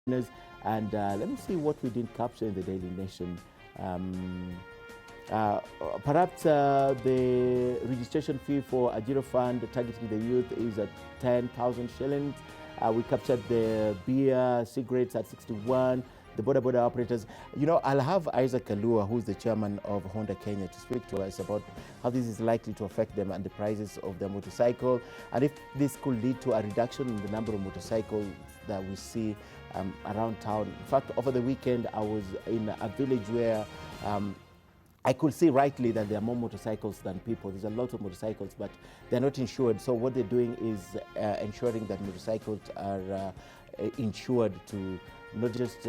And let me see what we didn't capture in the Daily Nation. Um, uh, Perhaps the registration fee for a Ajiro Fund targeting the youth is at 10,000 shillings. We captured the beer, cigarettes at 61. The border operators. You know, I'll have Isaac Kalua, who's the chairman of Honda Kenya, to speak to us about how this is likely to affect them and the prices of their motorcycle, and if this could lead to a reduction in the number of motorcycles that we see around town. In fact, over the weekend, I was in a village where I could see rightly that there are more motorcycles than people. There's a lot of motorcycles, but they're not insured. So what they're doing is ensuring that motorcycles are insured to not just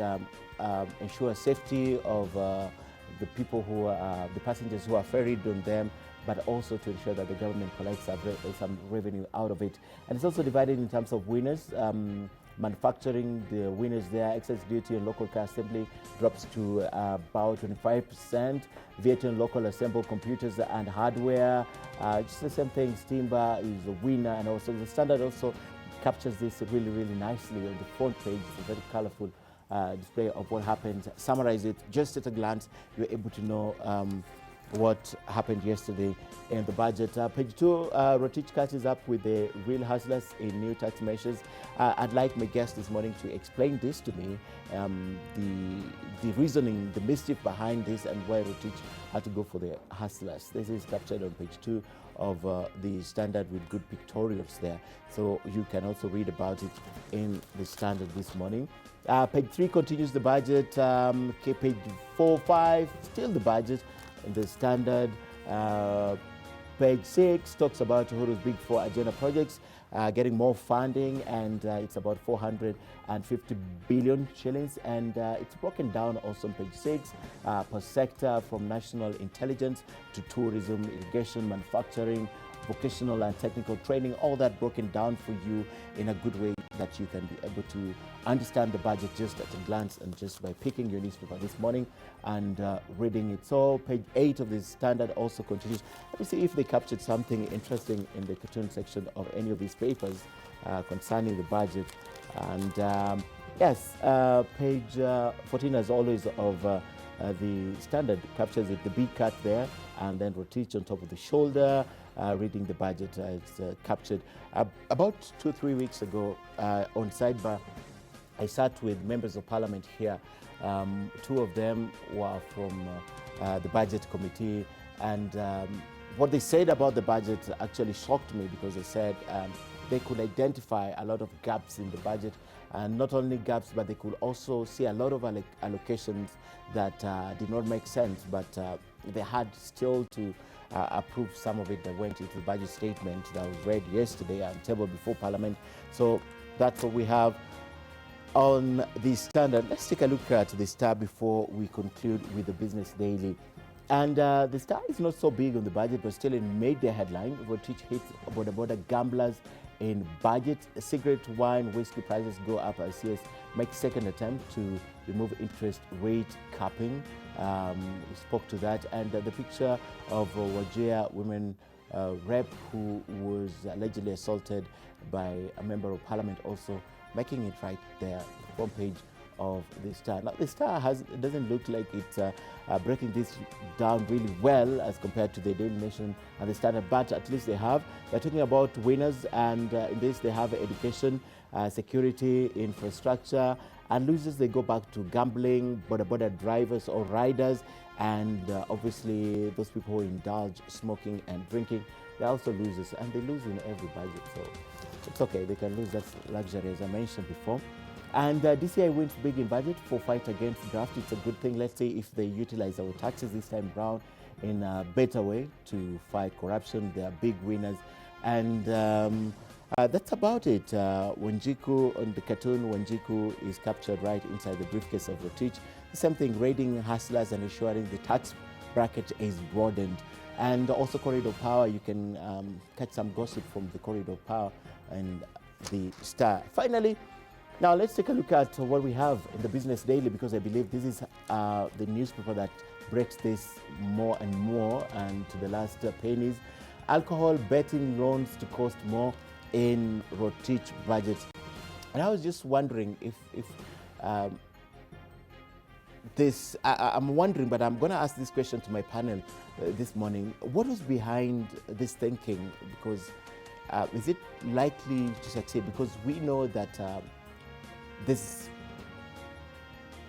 ensure safety of the people who are, the passengers who are ferried on them, but also to ensure that the government collects some revenue out of it. And it's also divided in terms of winners. Manufacturing, the winners there, excess duty on local car assembly drops to about 25%. VAT on local assembled computers and hardware, just the same thing. Timber is a winner, and also the Standard also captures this really, really nicely on the front page. It's a very colorful display of what happened. Summarize it just at a glance. You're able to know what happened yesterday in the budget. Page 2, Rotich catches up with the real hustlers in new tax measures. I'd like my guest this morning to explain this to me, the reasoning, the mischief behind this, and why Rotich had to go for the hustlers. This is captured on page 2 of the Standard with good pictorials there. So you can also read about it in the Standard this morning. Page 3 continues the budget. Page 4, 5, still the budget. The Standard. Page 6 talks about Uhuru's big 4 agenda projects getting more funding, and it's about 450 billion shillings, and it's broken down also on page 6 per sector, from national intelligence to tourism, irrigation, manufacturing, vocational and technical training, all that broken down for you in a good way that you can be able to understand the budget just at a glance and just by picking your newspaper this morning and reading it. So page 8 of the Standard also continues. Let me see if they captured something interesting in the cartoon section of any of these papers concerning the budget. And yes, page 14, as always, of the Standard captures it, the big cut there, and then Rotich on top of the shoulder, reading the budget. It's captured. About 2-3 weeks ago on Sidebar, I sat with members of parliament here. 2 of them were from the budget committee, and what they said about the budget actually shocked me, because they said they could identify a lot of gaps in the budget, and not only gaps, but they could also see a lot of allocations that did not make sense, but they had still to approve some of it that went into the budget statement that was read yesterday and tabled before Parliament. So that's what we have on the Standard. Let's take a look at the Star before we conclude with the Business Daily. And the Star is not so big on the budget, but still it made their headline. Rotich hits border gamblers in budget. Cigarette, wine, whiskey prices go up as CS makes second attempt to remove interest rate capping. We spoke to that. And the picture of Wajir women rep who was allegedly assaulted by a member of parliament, also making it right there, front page of the Star. Now, the Star doesn't look like it's breaking this down really well as compared to the Daily Nation and the Standard, but at least they have. They're talking about winners, and in this they have education, security, infrastructure, and losers they go back to gambling, border drivers or riders, and obviously those people who indulge smoking and drinking. They're also losers, and they lose in every budget, so it's okay. They can lose that luxury, as I mentioned before. And DCI wins big in budget for fight against graft. It's a good thing. Let's see if they utilize our taxes this time around in a better way to fight corruption. They are big winners. And that's about it. Wanjiku, on the cartoon, Wanjiku is captured right inside the briefcase of Rotich. The same thing, raiding hustlers and ensuring the tax bracket is broadened. And also Corridor Power, you can catch some gossip from the Corridor Power and the Star. Finally, now let's take a look at what we have in the Business Daily, because I believe this is the newspaper that breaks this more and more and to the last pennies. Alcohol betting loans to cost more in Rotich budget. And I was just wondering if I'm wondering, but I'm going to ask this question to my panel this morning. What was behind this thinking? Because is it likely to succeed? Because we know that there's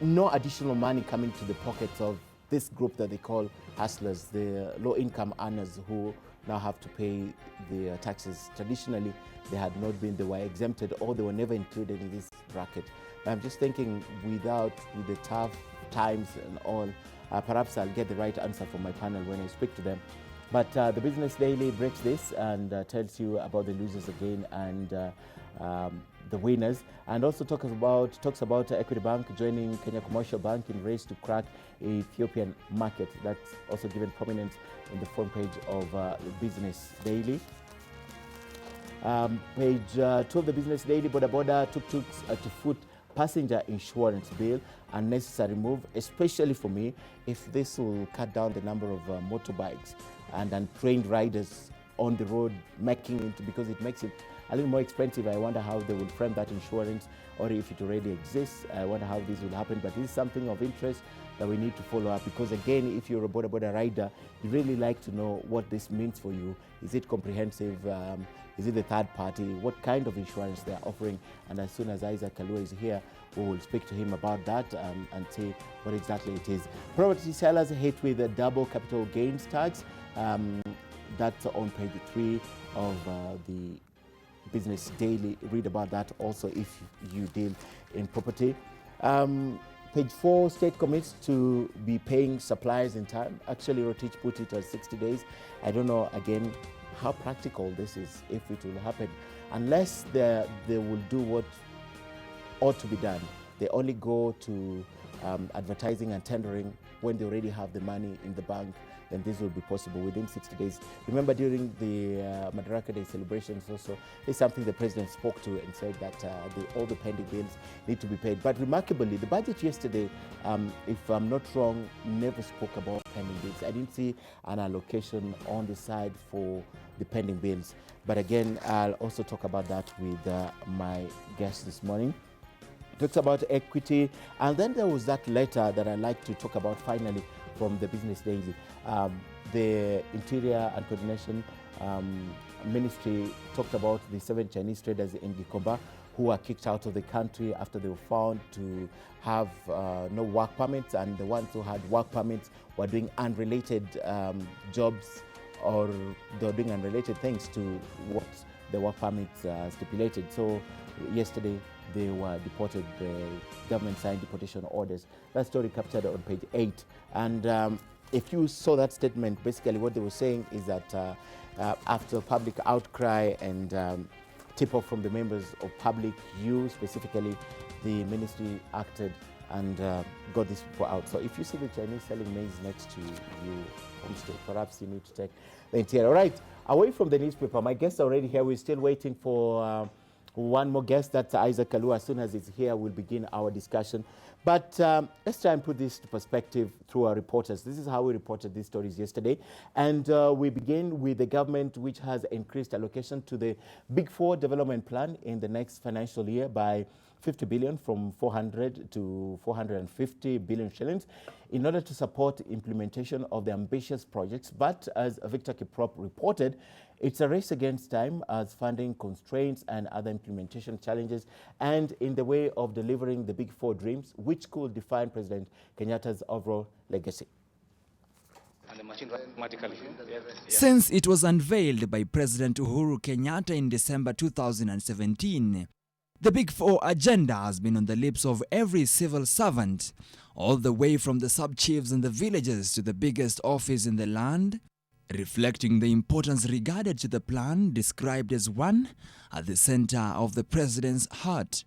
no additional money coming to the pockets of this group that they call hustlers, the low-income earners who now have to pay the taxes. Traditionally, they had not been, they were exempted or they were never included in this bracket. But I'm just thinking with the tough times and all, perhaps I'll get the right answer from my panel when I speak to them. But the Business Daily breaks this and tells you about the losers again and the winners, and also talks about Equity Bank joining Kenya Commercial Bank in race to crack Ethiopian market. That's also given prominence in the front page of the Business Daily. Page 2 of the Business Daily, Boda tuk-tuks to foot passenger insurance bill, unnecessary move, especially for me, if this will cut down the number of motorbikes and untrained riders on the road, because it makes it a little more expensive. I wonder how they will frame that insurance, or if it already exists. I wonder how this will happen, but this is something of interest that we need to follow up, because again, if you're a border rider, you really like to know what this means for you. Is it comprehensive? Is it the third party? What kind of insurance they are offering? And as soon as Isaac Kalua is here, we will speak to him about that and see what exactly it is. Property sellers hit with a double capital gains tax. That's on page 3 of the Business Daily. Read about that also if you deal in property. Page 4, state commits to be paying suppliers in time. Actually, Rotich put it as 60 days. I don't know, again, how practical this is, if it will happen, unless they will do what ought to be done. They only go to advertising and tendering when they already have the money in the bank. Then this will be possible within 60 days. Remember, during the Madaraka Day celebrations also, it's something the president spoke to and said that all the pending bills need to be paid. But remarkably, the budget yesterday, if I'm not wrong, never spoke about pending bills. I didn't see an allocation on the side for the pending bills. But again, I'll also talk about that with my guest this morning. Talks about equity, and then there was that letter that I'd like to talk about finally from the Business Daily. The Interior and Coordination Ministry talked about the 7 Chinese traders in Gikomba who were kicked out of the country after they were found to have no work permits, and the ones who had work permits were doing unrelated jobs, or they were doing unrelated things to what the work permits stipulated. So yesterday they were deported. The government signed deportation orders. That story captured on page 8. And if you saw that statement, basically what they were saying is that after public outcry and tip-off from the members of public, you specifically, the ministry acted and got these people out. So if you see the Chinese selling maize next to you, homestead, perhaps you need to take the interior. All right, away from the newspaper, my guests are already here. We're still waiting for one more guest. That's Isaac Kalua. As soon as he's here, we'll begin our discussion. But let's try and put this to perspective through our reporters. This is how we reported these stories yesterday. And we begin with the government, which has increased allocation to the Big Four development plan in the next financial year by 50 billion, from 400 to 450 billion shillings, in order to support implementation of the ambitious projects. But as Victor Kiprop reported, it's a race against time, as funding constraints and other implementation challenges and in the way of delivering the Big Four dreams, which could define President Kenyatta's overall legacy. Since it was unveiled by President Uhuru Kenyatta in December 2017, the Big Four agenda has been on the lips of every civil servant, all the way from the sub-chiefs in the villages to the biggest office in the land, reflecting the importance regarded to the plan described as one at the center of the president's heart.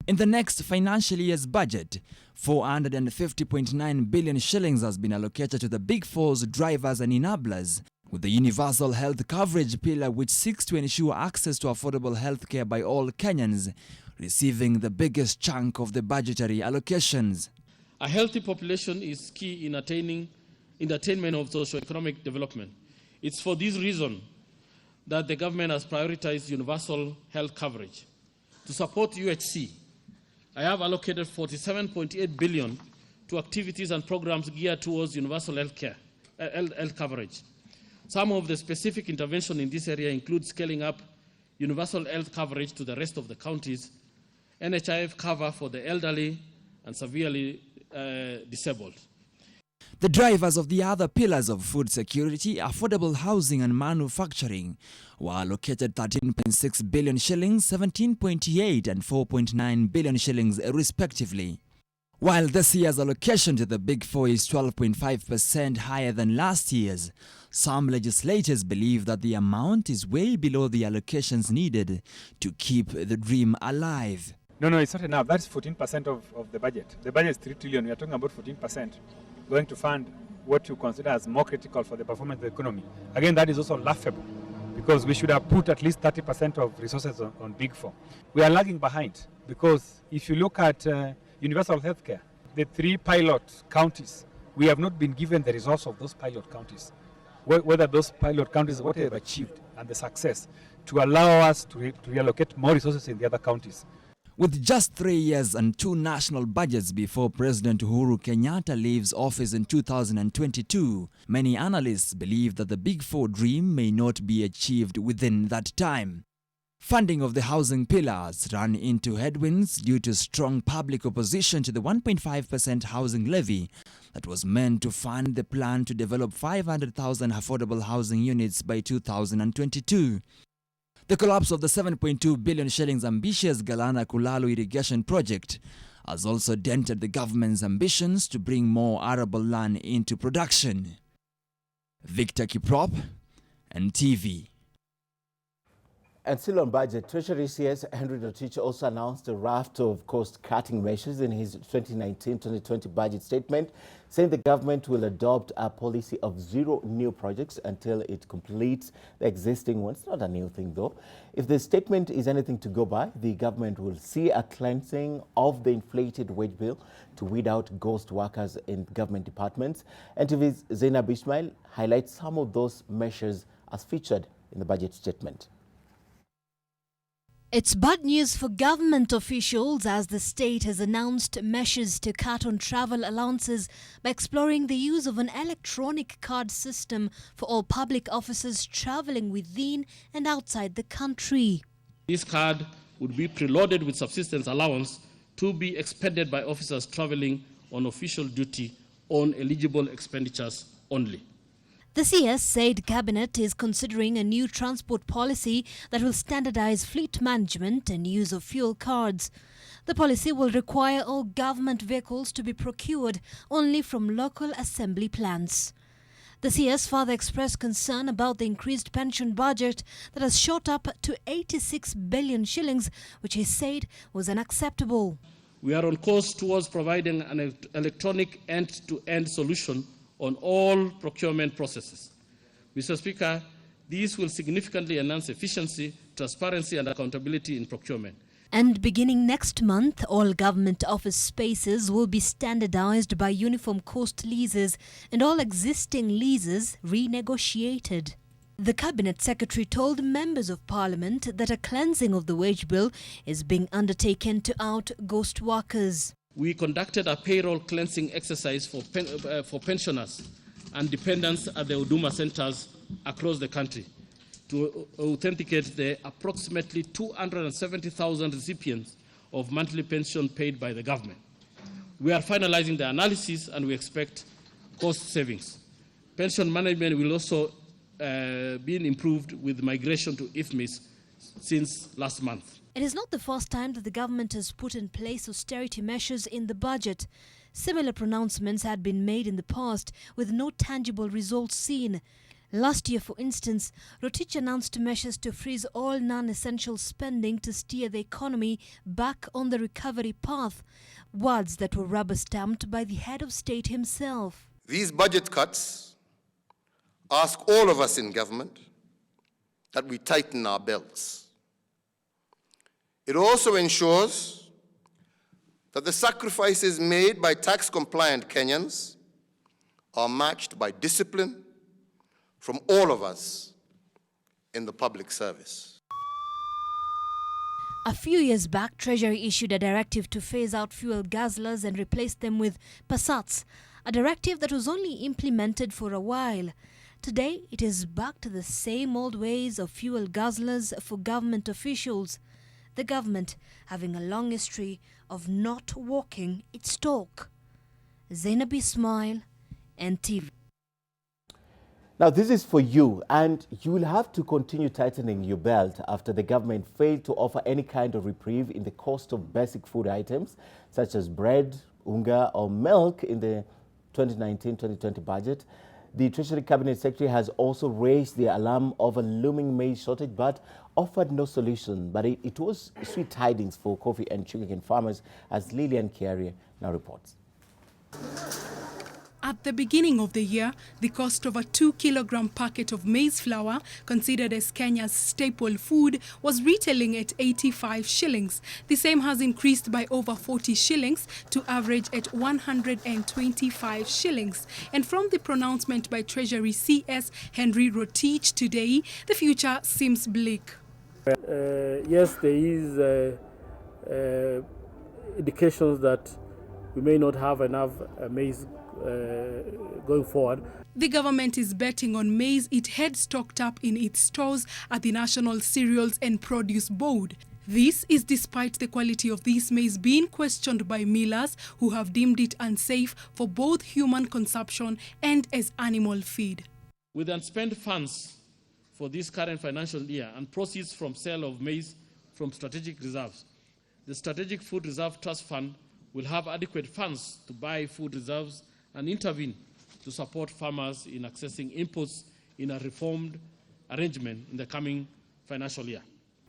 In the next financial year's budget, 450.9 billion shillings has been allocated to the Big Four's drivers and enablers, with the universal health coverage pillar, which seeks to ensure access to affordable health care by all Kenyans, receiving the biggest chunk of the budgetary allocations. A healthy population is key in attainment of socio-economic development. It's for this reason that the government has prioritized universal health coverage. To support UHC, I have allocated 47.8 billion to activities and programs geared towards universal health coverage. Some of the specific intervention in this area include scaling up universal health coverage to the rest of the counties, NHIF cover for the elderly and severely disabled. The drivers of the other pillars of food security, affordable housing and manufacturing were allocated 13.6 billion shillings, 17.8 and 4.9 billion shillings respectively. While this year's allocation to the Big Four is 12.5% higher than last year's, some legislators believe that the amount is way below the allocations needed to keep the dream alive. No, it's not enough. That's 14% of the budget. The budget is 3 trillion. We are talking about 14% going to fund what you consider as more critical for the performance of the economy. Again, that is also laughable because we should have put at least 30% of resources on Big Four. We are lagging behind because if you look at universal healthcare, the 3 pilot counties, we have not been given the results of those pilot counties. Whether those pilot counties, what they have achieved and the success to allow us to reallocate more resources in the other counties. With just 3 years and 2 national budgets before President Uhuru Kenyatta leaves office in 2022, many analysts believe that the Big Four dream may not be achieved within that time. Funding of the housing pillars ran into headwinds due to strong public opposition to the 1.5% housing levy that was meant to fund the plan to develop 500,000 affordable housing units by 2022. The collapse of the 7.2 billion shillings ambitious Galana Kulalu irrigation project has also dented the government's ambitions to bring more arable land into production. Victor Kiprop, NTV. And still on budget, Treasury CS Henry Rotich also announced a raft of cost-cutting measures in his 2019-2020 budget statement, saying the government will adopt a policy of 0 new projects until it completes the existing ones. Not a new thing, though. If the statement is anything to go by, the government will see a cleansing of the inflated wage bill to weed out ghost workers in government departments. And TV's Zainab Ismail highlights some of those measures as featured in the budget statement. It's bad news for government officials as the state has announced measures to cut on travel allowances by exploring the use of an electronic card system for all public officers traveling within and outside the country. This card would be preloaded with subsistence allowance to be expended by officers traveling on official duty on eligible expenditures only. The CS said Cabinet is considering a new transport policy that will standardize fleet management and use of fuel cards. The policy will require all government vehicles to be procured only from local assembly plants. The CS further expressed concern about the increased pension budget that has shot up to 86 billion shillings, which he said was unacceptable. We are on course towards providing an electronic end-to-end solution on all procurement processes. Mr. Speaker, these will significantly enhance efficiency, transparency and accountability in procurement. And beginning next month, all government office spaces will be standardized by uniform cost leases and all existing leases renegotiated. The Cabinet Secretary told members of Parliament that a cleansing of the wage bill is being undertaken to out ghost workers. We conducted a payroll cleansing exercise for pensioners and dependents at the Huduma centers across the country to authenticate the approximately 270,000 recipients of monthly pension paid by the government. We are finalizing the analysis and we expect cost savings. Pension management will also be improved with migration to IFMIS since last month. It is not the first time that the government has put in place austerity measures in the budget. Similar pronouncements had been made in the past with no tangible results seen. Last year, for instance, Rotich announced measures to freeze all non-essential spending to steer the economy back on the recovery path, words that were rubber-stamped by the head of state himself. These budget cuts ask all of us in government that we tighten our belts. It also ensures that the sacrifices made by tax-compliant Kenyans are matched by discipline from all of us in the public service. A few years back, Treasury issued a directive to phase out fuel guzzlers and replace them with Passats, a directive that was only implemented for a while. Today, it is back to the same old ways of fuel guzzlers for government officials. The government having a long history of not walking its talk. Zainab Ismail, NTV. Now, this is for you, and you will have to continue tightening your belt after the government failed to offer any kind of reprieve in the cost of basic food items such as bread, unga, or milk in the 2019-2020 budget. The Treasury Cabinet Secretary has also raised the alarm of a looming maize shortage but offered no solution. But it was sweet tidings for coffee and sugarcane farmers, as Lillian Kiarie now reports. At the beginning of the year, the cost of a 2-kilogram packet of maize flour, considered as Kenya's staple food, was retailing at 85 shillings. The same has increased by over 40 shillings to average at 125 shillings. And from the pronouncement by Treasury CS Henry Rotich today, the future seems bleak. Yes, there is indications that we may not have enough maize going forward. The government is betting on maize it had stocked up in its stores at the National Cereals and Produce Board. This is despite the quality of this maize being questioned by millers who have deemed it unsafe for both human consumption and as animal feed. With unspent funds for this current financial year and proceeds from sale of maize from strategic reserves, the Strategic Food Reserve Trust Fund will have adequate funds to buy food reserves and intervene to support farmers in accessing inputs in a reformed arrangement in the coming financial year.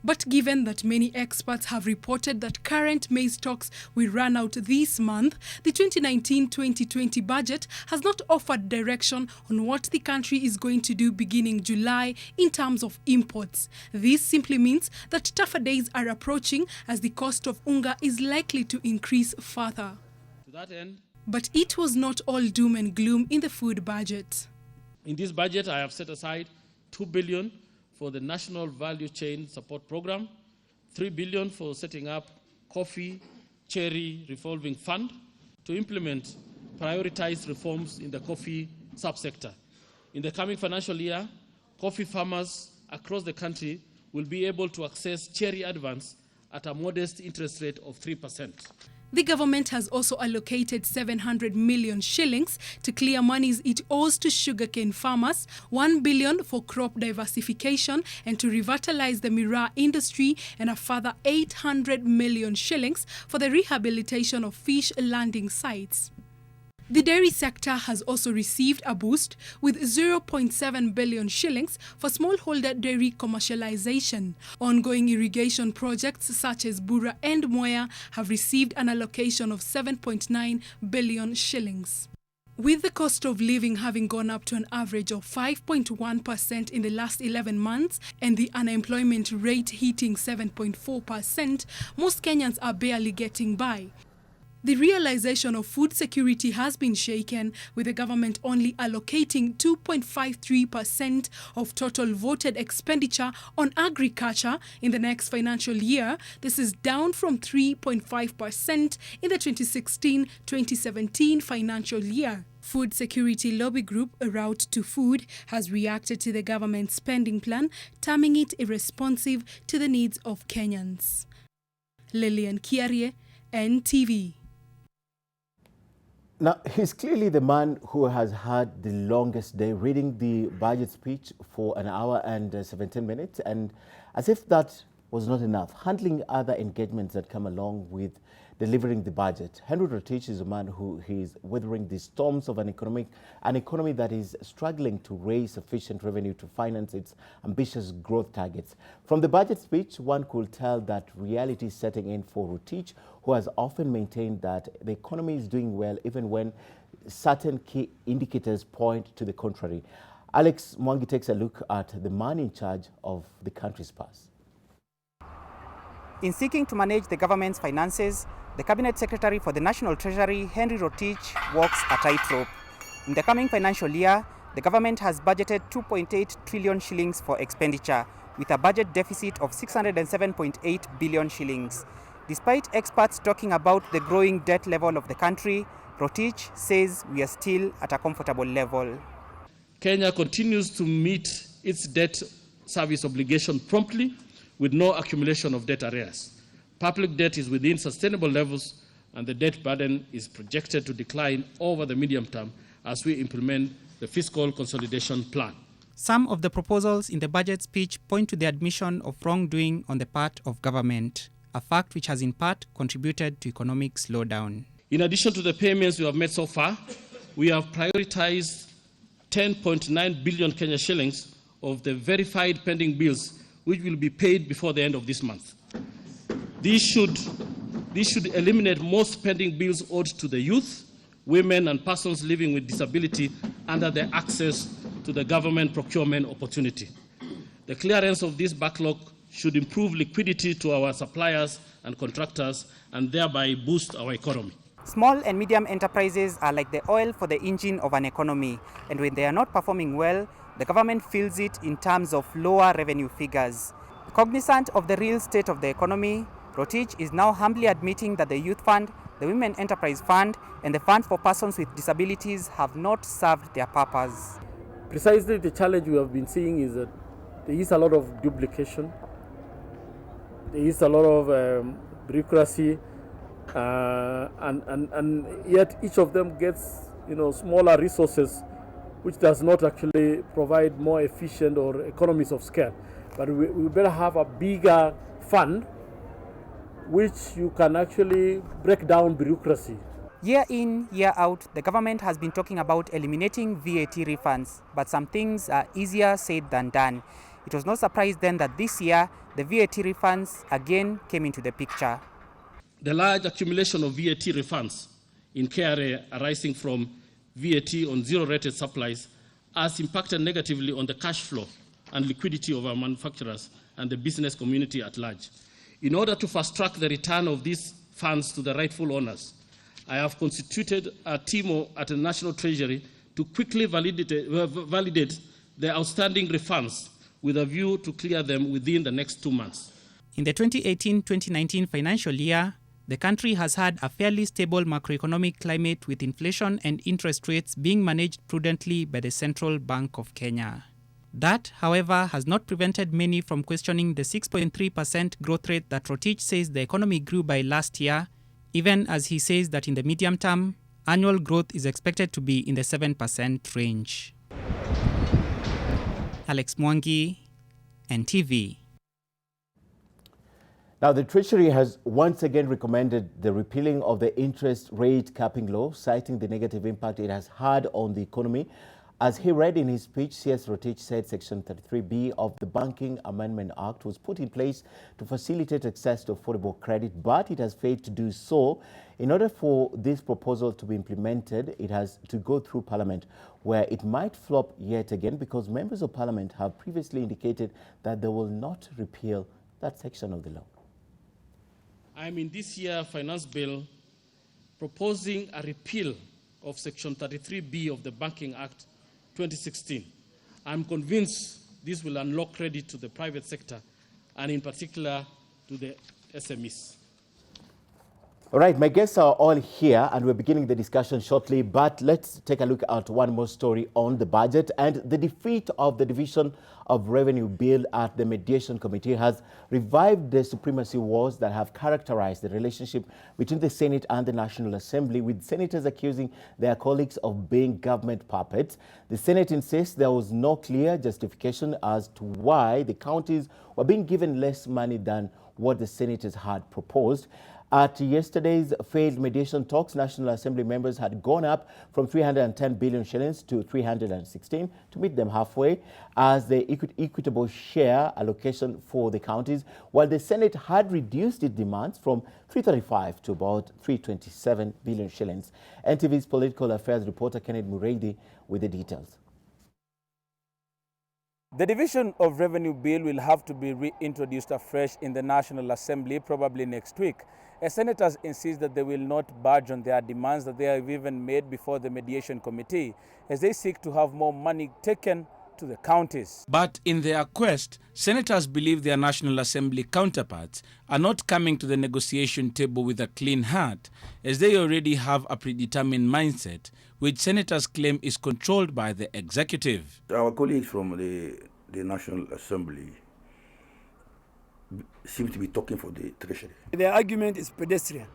But given that many experts have reported that current maize stocks will run out this month, the 2019-2020 budget has not offered direction on what the country is going to do beginning July in terms of imports. This simply means that tougher days are approaching as the cost of unga is likely to increase further. To that end, but it was not all doom and gloom in the food budget. in this budget, I have set aside $2 billion for the National Value Chain Support Program, $3 billion for setting up Coffee Cherry Revolving Fund to implement prioritized reforms in the coffee subsector. In the coming financial year, coffee farmers across the country will be able to access cherry advance at a modest interest rate of 3%. The government has also allocated 700 million shillings to clear monies it owes to sugarcane farmers, 1 billion for crop diversification and to revitalize the miraa industry, and a further 800 million shillings for the rehabilitation of fish landing sites. The dairy sector has also received a boost with 0.7 billion shillings for smallholder dairy commercialization. Ongoing irrigation projects such as Bura and Moya have received an allocation of 7.9 billion shillings. With the cost of living having gone up to an average of 5.1% in the last 11 months and the unemployment rate hitting 7.4%, most Kenyans are barely getting by. The realization of food security has been shaken, with the government only allocating 2.53% of total voted expenditure on agriculture in the next financial year. This is down from 3.5% in the 2016-2017 financial year. Food Security Lobby Group, A Route to Food, has reacted to the government's spending plan, terming it irresponsive to the needs of Kenyans. Lillian Kiarie, NTV. Now, he's clearly the man who has had the longest day, reading the budget speech for an hour and 17 minutes. And as if that was not enough, handling other engagements that come along with delivering the budget. Henry Rotich is a man who is weathering the storms of an economy that is struggling to raise sufficient revenue to finance its ambitious growth targets. From the budget speech, one could tell that reality is setting in for Rotich, who has often maintained that the economy is doing well even when certain key indicators point to the contrary. Alex Mwangi takes a look at the man in charge of the country's past. In seeking to manage the government's finances, the Cabinet Secretary for the National Treasury, Henry Rotich, walks a tightrope. In the coming financial year, the government has budgeted 2.8 trillion shillings for expenditure, with a budget deficit of 607.8 billion shillings. Despite experts talking about the growing debt level of the country, Rotich says we are still at a comfortable level. Kenya continues to meet its debt service obligation promptly with no accumulation of debt arrears. Public debt is within sustainable levels, and the debt burden is projected to decline over the medium term as we implement the fiscal consolidation plan. Some of the proposals in the budget speech point to the admission of wrongdoing on the part of government, a fact which has in part contributed to economic slowdown. In addition to the payments we have made so far, we have prioritized 10.9 billion Kenya shillings of the verified pending bills, which will be paid before the end of this month. These should eliminate most pending bills owed to the youth, women, and persons living with disability under the access to the government procurement opportunity. The clearance of this backlog should improve liquidity to our suppliers and contractors and thereby boost our economy. Small and medium enterprises are like the oil for the engine of an economy, and when they are not performing well, the government feels it in terms of lower revenue figures. Cognizant of the real state of the economy, Rotich is now humbly admitting that the Youth Fund, the Women Enterprise Fund, and the Fund for Persons with Disabilities have not served their purpose. Precisely the challenge we have been seeing is that there is a lot of duplication, there is a lot of bureaucracy, and yet each of them gets smaller resources, which does not actually provide more efficient or economies of scale. But we better have a bigger fund which you can actually break down bureaucracy. Year in, year out, the government has been talking about eliminating VAT refunds, but some things are easier said than done. It was no surprise then that this year, the VAT refunds again came into the picture. The large accumulation of VAT refunds in KRA arising from VAT on zero-rated supplies has impacted negatively on the cash flow and liquidity of our manufacturers and the business community at large. In order to fast-track the return of these funds to the rightful owners, I have constituted a team at the National Treasury to quickly validate the outstanding refunds with a view to clear them within the next 2 months. In the 2018-2019 financial year, the country has had a fairly stable macroeconomic climate with inflation and interest rates being managed prudently by the Central Bank of Kenya. That, however, has not prevented many from questioning the 6.3% growth rate that Rotich says the economy grew by last year, even as he says that in the medium term, annual growth is expected to be in the 7% range. Alex Mwangi, NTV. Now, the Treasury has once again recommended the repealing of the interest rate capping law, citing the negative impact it has had on the economy. As he read in his speech, CS Rotich said Section 33B of the Banking Amendment Act was put in place to facilitate access to affordable credit, but it has failed to do so. In order for this proposal to be implemented, it has to go through Parliament, where it might flop yet again because members of Parliament have previously indicated that they will not repeal that section of the law. I'm in this year's finance bill proposing a repeal of Section 33B of the Banking Act 2016. I'm convinced this will unlock credit to the private sector and in particular to the SMEs. All right, my guests are all here and we're beginning the discussion shortly, but let's take a look at one more story on the budget. And the defeat of the Division of Revenue Bill at the Mediation Committee has revived the supremacy wars that have characterized the relationship between the Senate and the National Assembly, with senators accusing their colleagues of being government puppets. The Senate insists there was no clear justification as to why the counties were being given less money than what the senators had proposed. At yesterday's failed mediation talks, National Assembly members had gone up from 310 billion shillings to 316 to meet them halfway as the equitable share allocation for the counties, while the Senate had reduced its demands from 335 to about 327 billion shillings. NTV's political affairs reporter Ken Mijungu with the details. The Division of Revenue Bill will have to be reintroduced afresh in the National Assembly probably next week. As senators insist that they will not budge on their demands that they have even made before the Mediation Committee, as they seek to have more money taken to the counties. But in their quest, senators believe their National Assembly counterparts are not coming to the negotiation table with a clean heart, as they already have a predetermined mindset, which senators claim is controlled by the executive. Our colleagues from the National Assembly seem to be talking for the Treasury. The argument is pedestrian.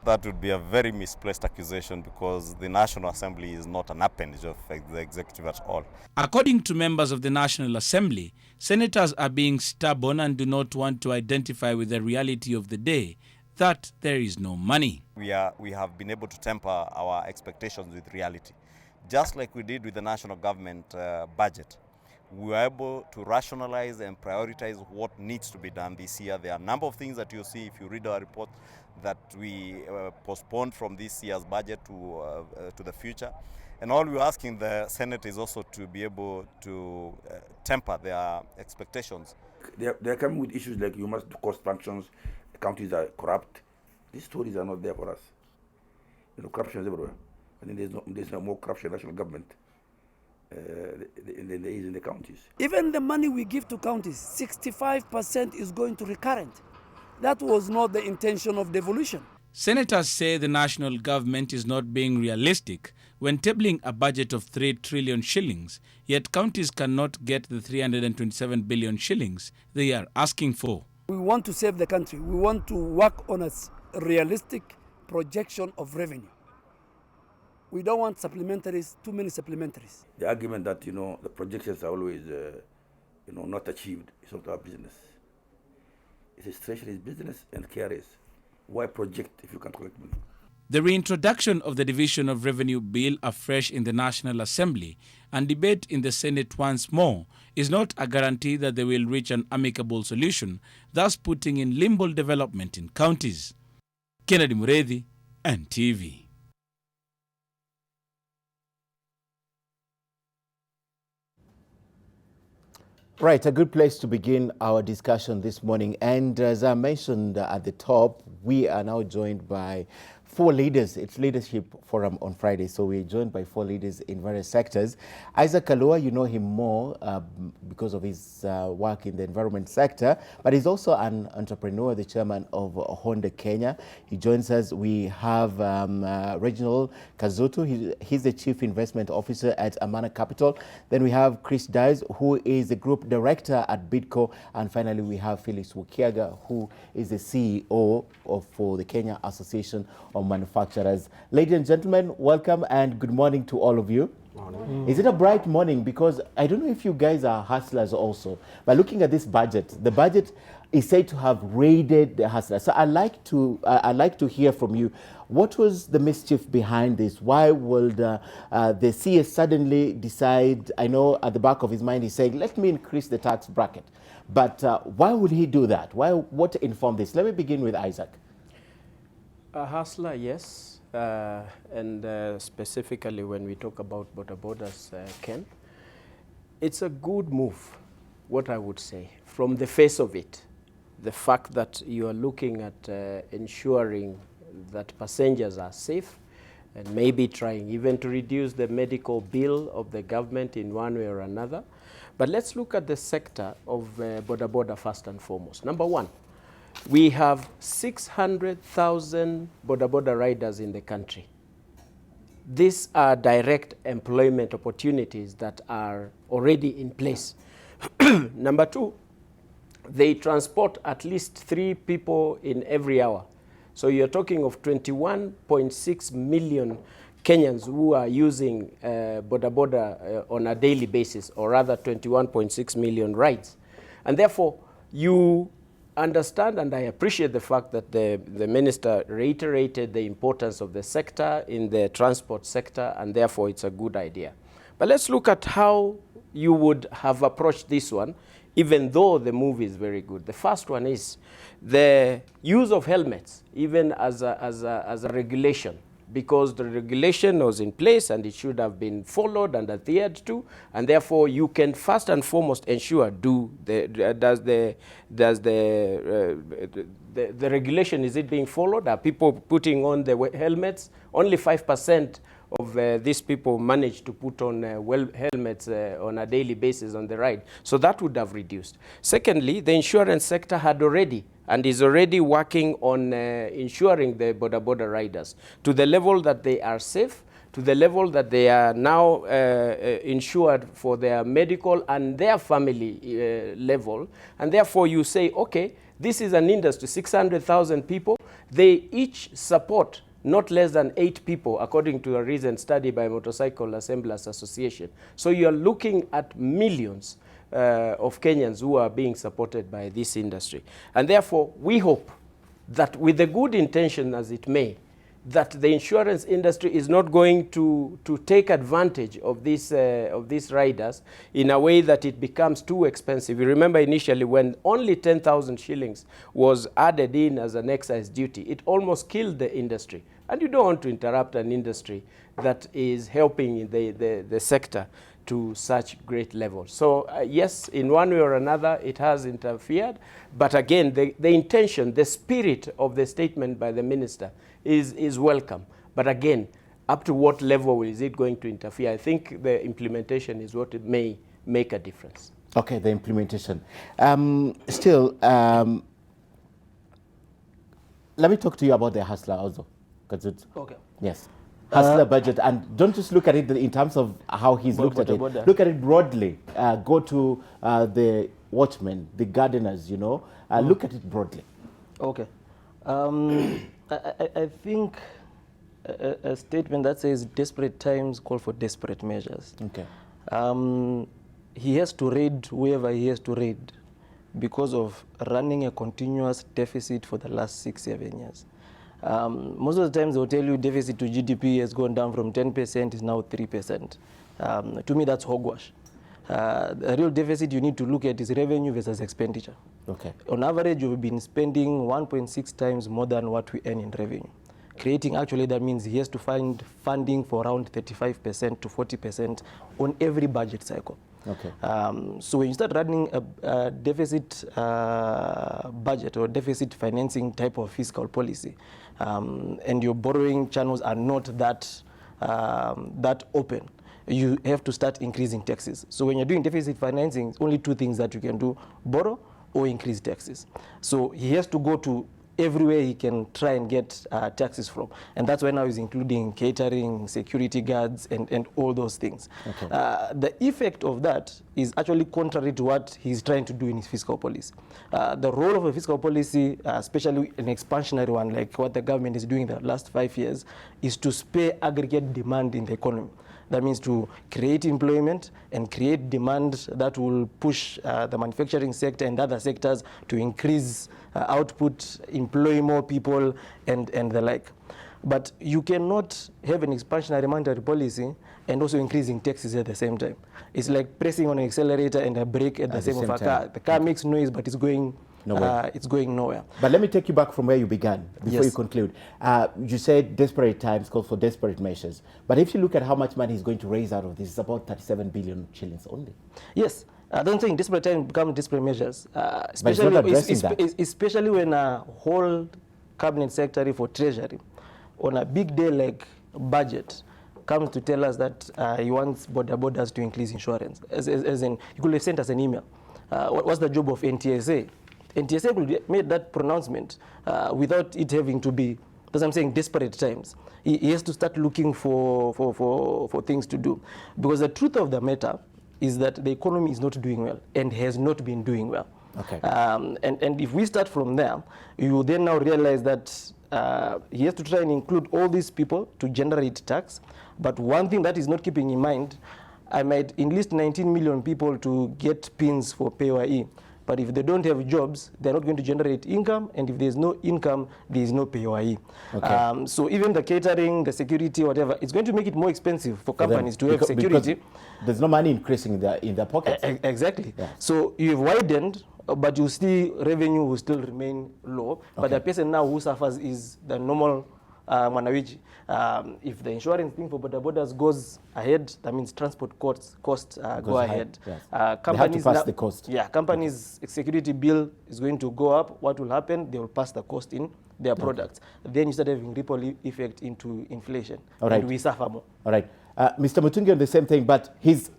That would be a very misplaced accusation because the National Assembly is not an appendage of the executive at all. According to members of the National Assembly, senators are being stubborn and do not want to identify with the reality of the day, that there is no money. We have been able to temper our expectations with reality. Just like we did with the national government budget, we were able to rationalize and prioritize what needs to be done this year. There are a number of things that you'll see if you read our report that we postponed from this year's budget to the future. And all we're asking the Senate is also to be able to temper their expectations. They're coming with issues like you must do cost functions, counties are corrupt. These stories are not there for us. You know, corruption is everywhere. I think there's no more corruption in national government than there is in the counties. Even the money we give to counties, 65% is going to recurrent. That was not the intention of devolution. Senators say the national government is not being realistic when tabling a budget of 3 trillion shillings, yet counties cannot get the 327 billion shillings they are asking for. We want to save the country. We want to work on a realistic projection of revenue. We don't want supplementaries, too many supplementaries. The argument that, you know, the projections are always, not achieved is not our business. It is Treasury's business and KRA's. Why project if you can't collect money? The reintroduction of the Division of Revenue Bill afresh in the National Assembly and debate in the Senate once more is not a guarantee that they will reach an amicable solution, thus putting in limbo development in counties. Kennedy Mureithi, NTV. Right, a good place to begin our discussion this morning. And as I mentioned at the top, we are now joined by 4 leaders. It's Leadership Forum on Friday, so we're joined by 4 leaders in various sectors. Isaac Kalua, you know him more because of his work in the environment sector, but he's also an entrepreneur, the chairman of Honda Kenya. He joins us. We have Reginald Kazutu. He's the chief investment officer at Amana Capital. Then we have Chris Dies, who is the group director at Bidco. And finally, we have Felix Wukiaga, who is the CEO for the Kenya Association of Manufacturers. Ladies and gentlemen, welcome and good morning to all of you. Morning. Is it a bright morning? Because I don't know if you guys are hustlers also, but looking at this budget, the budget is said to have raided the hustlers. So I'd like to hear from you. What was the mischief behind this? Why would the CS suddenly decide? I know at the back of his mind he's saying, let me increase the tax bracket. But why would he do that? What informed this? Let me begin with Isaac. A hustler, yes, and specifically when we talk about border borders, Ken, it's a good move, what I would say, from the face of it. The fact that you are looking at ensuring that passengers are safe and maybe trying even to reduce the medical bill of the government in one way or another. But let's look at the sector of border first and foremost. Number one, we have 600,000 border riders in the country. These are direct employment opportunities that are already in place. Number two, they transport at least 3 people in every hour. So you're talking of 21.6 million Kenyans who are using border on a daily basis, or rather 21.6 million rides. And therefore, you understand, and I appreciate the fact that the minister reiterated the importance of the sector in the transport sector, and therefore it's a good idea. But let's look at how you would have approached this one, even though the move is very good. The first one is the use of helmets, even as a regulation, because the regulation was in place and it should have been followed and adhered to, and therefore you can first and foremost ensure does the the regulation, is it being followed? Are people putting on the helmets? Only 5% of these people manage to put on helmets on a daily basis on the ride. So that would have reduced. Secondly, the insurance sector had already and is already working on insuring the border riders to the level that they are safe, to the level that they are now insured for their medical and their family level. And therefore you say, okay, this is an industry, 600,000 people. They each support not less than 8 people, according to a recent study by Motorcycle Assemblers Association. So you're looking at millions of Kenyans who are being supported by this industry. And therefore, we hope that with the good intention as it may, that the insurance industry is not going to take advantage of these riders in a way that it becomes too expensive. You remember initially when only 10,000 shillings was added in as an excise duty, it almost killed the industry. And you don't want to interrupt an industry that is helping the sector to such great levels. So yes, in one way or another, it has interfered. But again, the intention, the spirit of the statement by the minister is welcome. But again, up to what level is it going to interfere? I think the implementation is what it may make a difference. Okay, the implementation. Still, let me talk to you about the Hustler also. Okay. Yes. Hustler budget, and don't just look at it in terms of how he's looked at it. Look at it broadly. Go to the watchmen, the gardeners, you know. Look at it broadly. Okay. I think a statement that says desperate times call for desperate measures. Okay. He has to raid whoever he has to raid because of running a continuous deficit for the last 6-7 years. Most of the times they'll tell you deficit to GDP has gone down from 10%, is now 3%. To me, that's hogwash. The real deficit you need to look at is revenue versus expenditure. Okay. On average, we've been spending 1.6 times more than what we earn in revenue. Creating, actually, that means he has to find funding for around 35% to 40% on every budget cycle. Okay. So when you start running a deficit budget or deficit financing type of fiscal policy, and your borrowing channels are not that open, you have to start increasing taxes. So when you're doing deficit financing, only 2 things that you can do: borrow or increase taxes. So he has to go to everywhere he can try and get taxes from. And that's why now he's including catering, security guards, and all those things. Okay. The effect of that is actually contrary to what he's trying to do in his fiscal policy. The role of a fiscal policy, especially an expansionary one like what the government is doing the last 5 years, is to spur aggregate demand in the economy. That means to create employment and create demand that will push the manufacturing sector and other sectors to increase output, employ more people, and the like. But you cannot have an expansionary monetary policy and also increasing taxes at the same time. It's like pressing on an accelerator and a brake at the same of a car. The car makes noise, but it's going nowhere. But let me take you back from where you began before Yes. you conclude. You said desperate times call for desperate measures. But if you look at how much money he's going to raise out of this, it's about 37 billion shillings only. Yes. I don't think desperate times become desperate measures. Especially when a whole cabinet secretary for Treasury, on a big day like budget, comes to tell us that he wants borders to increase insurance. As in, he could have sent us an email. What's the job of NTSA? NTSA could have made that pronouncement without it having to be, because I'm saying desperate times. He has to start looking for things to do. Because the truth of the matter is that the economy is not doing well and has not been doing well. Okay. And if we start from there, you will then now realize that he has to try and include all these people to generate tax. But one thing that is not keeping in mind, I might enlist 19 million people to get pins for PAYE. But if they don't have jobs, they're not going to generate income. And if there's no income, there is no PAYE. Okay. So even the catering, the security, whatever, it's going to make it more expensive for companies to have security. Because there's no money increasing in their pockets. Exactly. Yeah. So you've widened, but you see revenue will still remain low. But the person now who suffers is the normal Mwanawiji, if the insurance thing for boda bodas goes ahead, that means transport costs go ahead. Yes. Companies they have to pass the cost. Yeah, companies' security bill is going to go up. What will happen? They will pass the cost in their products. Then you start having ripple effect into inflation. All right. And we suffer more. All right. Mr. Mijungu on the same thing, but he's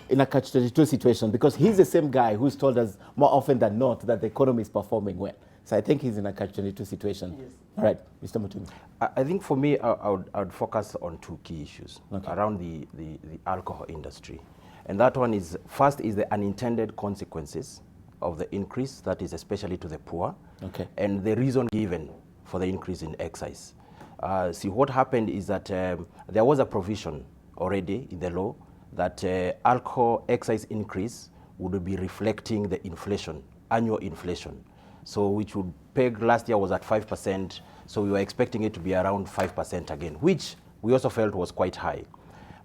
in a catch-22 situation because he's the same guy who's told us more often than not that the economy is performing well. So I think he's in a catch-22 situation. Yes. All right, Mr. Mijungu. I think for me, I would focus on two key issues around the alcohol industry. And that one is, first is the unintended consequences of the increase, that is especially to the poor, and the reason given for the increase in excise. See, what happened is that there was a provision already in the law that alcohol excise increase would be reflecting the inflation, annual inflation. So which would peg last year was at 5%, so we were expecting it to be around 5% again, which we also felt was quite high.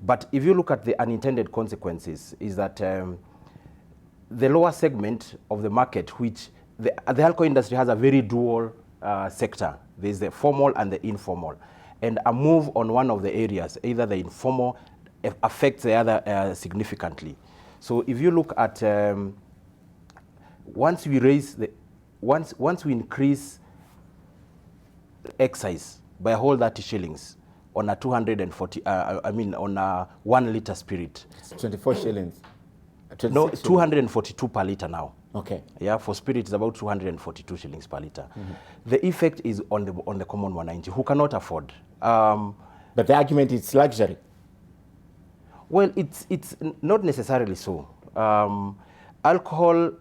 But if you look at the unintended consequences, is that the lower segment of the market, which the alcohol industry has a very dual sector. There's the formal and the informal. And a move on one of the areas, either the informal, affects the other significantly. So if you look at, once we increase excise by a whole 30 shillings on a 240, on a 1 liter spirit. It's 24 shillings. No, 242 per liter now. Okay. Yeah, for spirit it's about 242 shillings per liter. The effect is on the common 190 who cannot afford. But the argument is luxury. Well, it's not necessarily so. Alcohol,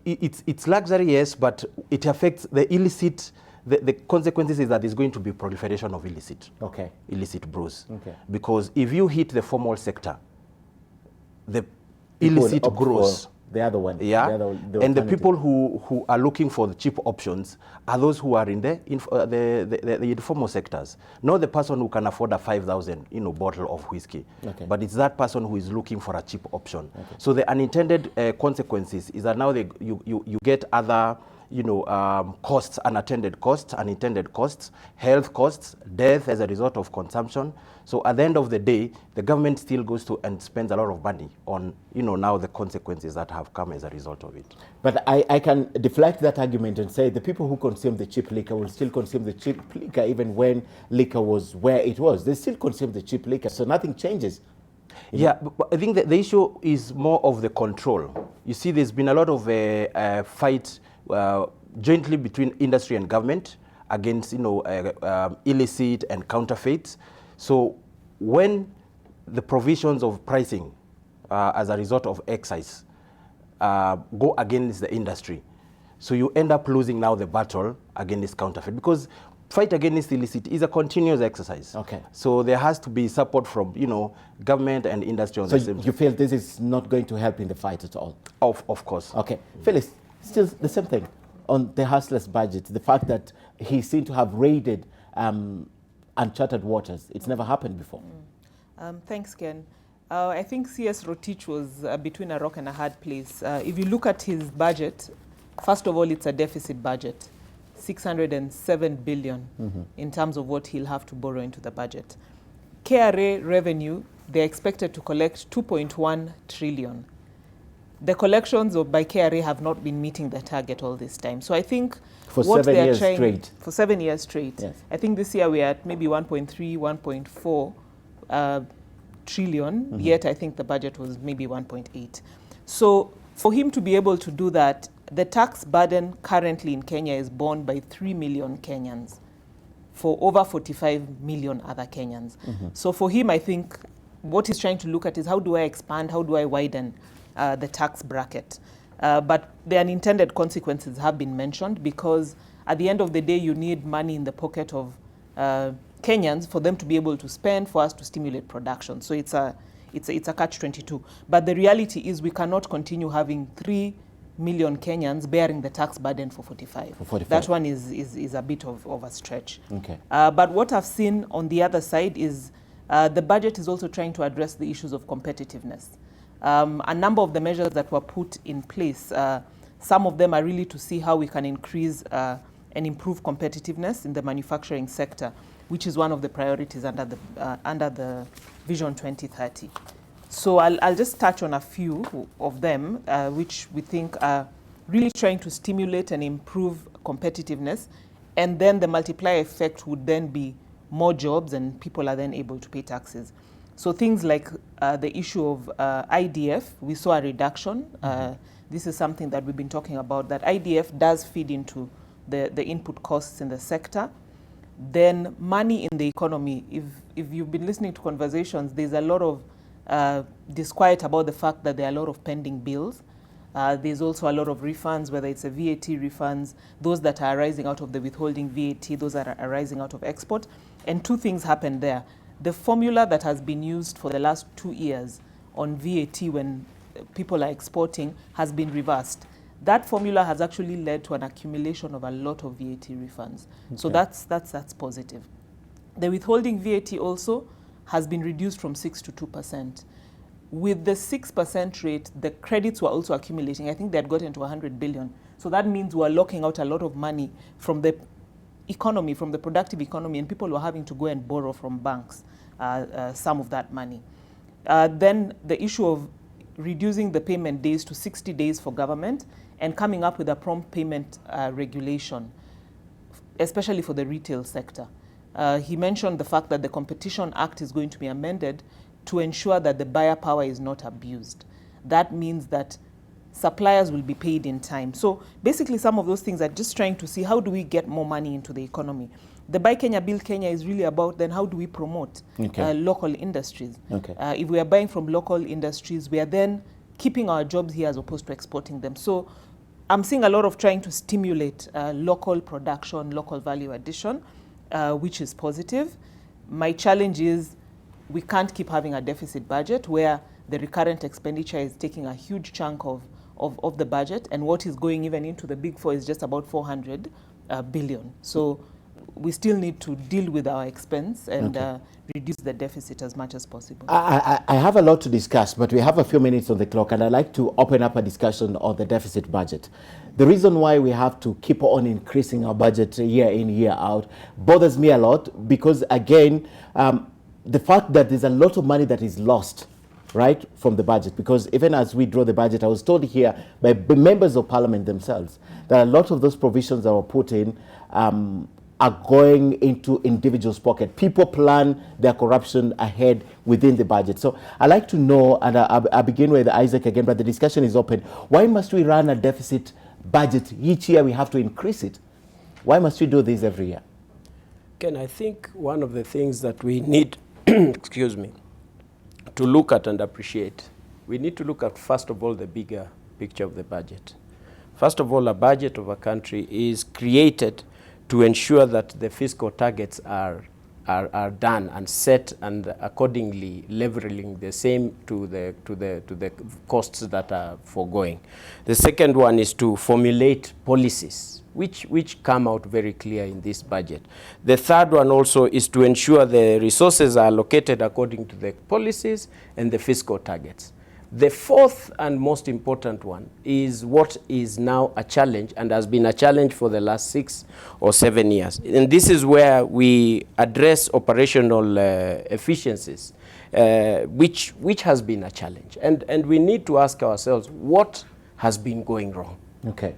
it's luxury, yes, but it affects the illicit. The consequences is that there's going to be proliferation of illicit brews. Because if you hit the formal sector, the illicit grows. The other one. Yeah, and the people who are looking for the cheap options are those who are in the informal sectors, not the person who can afford a 5,000 bottle of whiskey, but it's that person who is looking for a cheap option. So the unintended consequences is that now you get other costs, unintended costs, health costs, death as a result of consumption. So at the end of the day, the government still goes to and spends a lot of money on, now the consequences that have come as a result of it. But I can deflect that argument and say the people who consume the cheap liquor will still consume the cheap liquor even when liquor was where it was. They still consume the cheap liquor, so nothing changes. Yeah, but I think that the issue is more of the control. You see, there's been a lot of fight jointly between industry and government against illicit and counterfeits. So when the provisions of pricing as a result of excise go against the industry, so you end up losing now the battle against counterfeit, because fight against illicit is a continuous exercise. So there has to be support from government and industry on the same. So you feel this is not going to help in the fight at all? Of course. Okay, Phyllis, still the same thing on the hustler's budget, the fact that he seemed to have raided uncharted waters. It's never happened before. Thanks, Ken. I think CS Rotich was between a rock and a hard place. If you look at his budget, first of all, it's a deficit budget, 607 billion in terms of what he'll have to borrow into the budget. KRA revenue, they're expected to collect 2.1 trillion. The collections by KRA have not been meeting the target all this time. So I think for 7 years straight. For 7 years straight. Yes. I think this year we're at maybe 1.3, 1.4 trillion, yet I think the budget was maybe 1.8. So for him to be able to do that, the tax burden currently in Kenya is borne by 3 million Kenyans for over 45 million other Kenyans. So for him, I think what he's trying to look at is how do I expand, how do I widen the tax bracket. But the unintended consequences have been mentioned, because at the end of the day, you need money in the pocket of Kenyans for them to be able to spend, for us to stimulate production. So it's a catch-22. But the reality is we cannot continue having 3 million Kenyans bearing the tax burden for 45. That one is a bit of a stretch. But what I've seen on the other side is the budget is also trying to address the issues of competitiveness. A number of the measures that were put in place, some of them are really to see how we can increase and improve competitiveness in the manufacturing sector. which is one of the priorities under the Vision 2030. So I'll just touch on a few of them, which we think are really trying to stimulate and improve competitiveness. And then the multiplier effect would then be more jobs, and people are then able to pay taxes. So things like the issue of IDF, we saw a reduction. This is something that we've been talking about, that IDF does feed into the input costs in the sector. Then money in the economy, if you've been listening to conversations, there's a lot of disquiet about the fact that there are a lot of pending bills. There's also a lot of refunds, whether it's a VAT refunds, those that are arising out of the withholding VAT, those that are arising out of export. And two things happened there. The formula that has been used for the last 2 years on VAT when people are exporting has been reversed. That formula has actually led to an accumulation of a lot of VAT refunds. Okay. So that's positive. The withholding VAT also has been reduced from 6 to 2%. With the 6% rate, the credits were also accumulating. I think they had gotten to 100 billion. So that means we're locking out a lot of money from the economy, from the productive economy, and people were having to go and borrow from banks some of that money. Then the issue of reducing the payment days to 60 days for government and coming up with a prompt payment regulation, especially for the retail sector. He mentioned the fact that the Competition Act is going to be amended to ensure that the buyer power is not abused. That means that suppliers will be paid in time. So basically some of those things are just trying to see how do we get more money into the economy. The Buy Kenya, Build Kenya is really about then how do we promote local industries. Okay. If we are buying from local industries, we are then keeping our jobs here as opposed to exporting them. So I'm seeing a lot of trying to stimulate local production, local value addition, which is positive. My challenge is we can't keep having a deficit budget where the recurrent expenditure is taking a huge chunk of the budget, and what is going even into the big four is just about 400 billion. So we still need to deal with our expense and reduce the deficit as much as possible. I have a lot to discuss, but we have a few minutes on the clock, and I'd like to open up a discussion on the deficit budget. The reason why we have to keep on increasing our budget year in, year out bothers me a lot, because again, the fact that there's a lot of money that is lost, right, from the budget, because even as we draw the budget, I was told here by members of parliament themselves that a lot of those provisions that were put in are going into individuals' pocket. People plan their corruption ahead within the budget. So I'd like to know, and I begin with Isaac again, but the discussion is open. Why must we run a deficit budget? Each year we have to increase it. Why must we do this every year? Ken, I think one of the things that we need, excuse me, to look at and appreciate, we need to look at, first of all, the bigger picture of the budget. First of all, a budget of a country is created to ensure that the fiscal targets are done and set, and accordingly leveling the same to the costs that are foregoing. The second one is to formulate policies which come out very clear in this budget. The third one also is to ensure the resources are allocated according to the policies and the fiscal targets. The fourth and most important one is what is now a challenge and has been a challenge for the last 6 or 7 years. And this is where we address operational efficiencies, which has been a challenge. And we need to ask ourselves, what has been going wrong? Okay.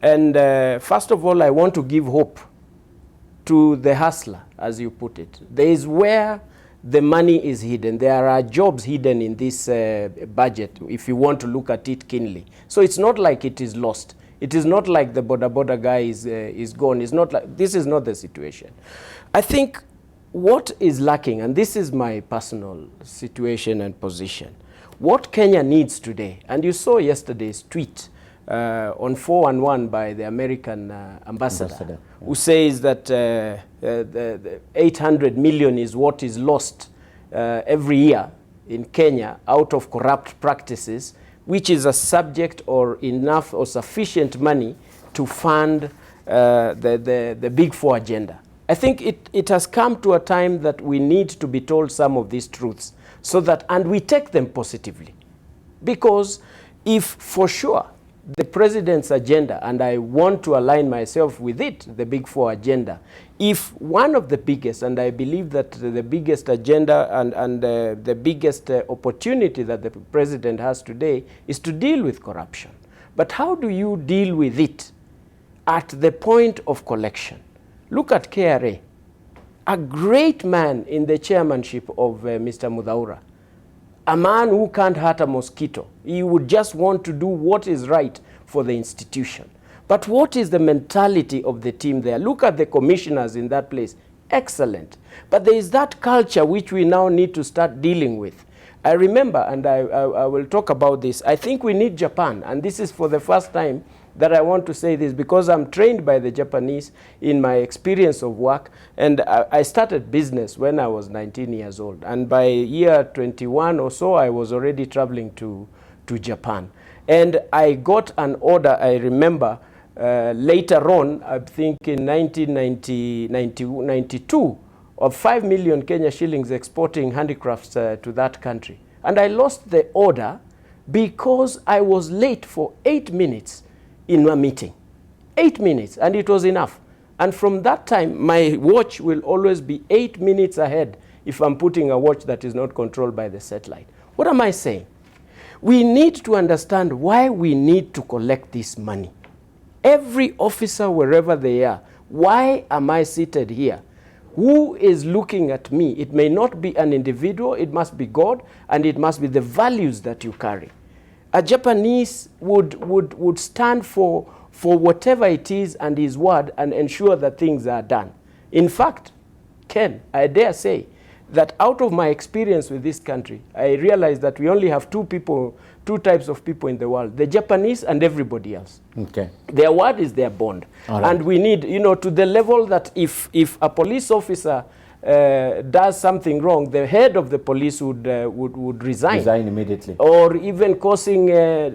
And first of all, I want to give hope to the hustler, as you put it. There is where the money is hidden. There are jobs hidden in this budget, if you want to look at it keenly. So it's not like it is lost. It is not like the border guy is gone. It's not like, this is not the situation. I think what is lacking, and this is my personal situation and position, what Kenya needs today, and you saw yesterday's tweet on 411 by the American ambassador, who says that the 800 million is what is lost every year in Kenya out of corrupt practices, which is a subject or enough or sufficient money to fund the Big Four agenda. I think it has come to a time that we need to be told some of these truths, so that, and we take them positively. Because if for sure the president's agenda, and I want to align myself with it, the Big Four agenda, If one of the biggest, and I believe that the biggest agenda and the biggest opportunity that the president has today is to deal with corruption. But how do you deal with it at the point of collection? Look at KRA, a great man in the chairmanship of Mr. Mudhaura, a man who can't hurt a mosquito. He would just want to do what is right for the institution. But what is the mentality of the team there? Look at the commissioners in that place. Excellent. But there is that culture which we now need to start dealing with. I remember, and I will talk about this, I think we need Japan, and this is for the first time that I want to say this because I'm trained by the Japanese in my experience of work, and I started business when I was 19 years old, and by year 21 or so I was already traveling to Japan. And I got an order, I remember, later on, I think in 1992, of 5 million Kenya shillings exporting handicrafts to that country. And I lost the order because I was late for 8 minutes in a meeting. 8 minutes, and it was enough. And from that time, my watch will always be 8 minutes ahead if I'm putting a watch that is not controlled by the satellite. What am I saying? We need to understand why we need to collect this money. Every officer, wherever they are, why am I seated here? Who is looking at me? It may not be an individual, it must be God, and it must be the values that you carry. A Japanese would stand for whatever it is and his word and ensure that things are done. In fact, Ken, I dare say that out of my experience with this country, I realized that we only have two types of people in the world, the Japanese and everybody else. Okay. Their word is their bond. All right. And we need, to the level that if a police officer does something wrong, the head of the police would resign. Resign immediately. Or even causing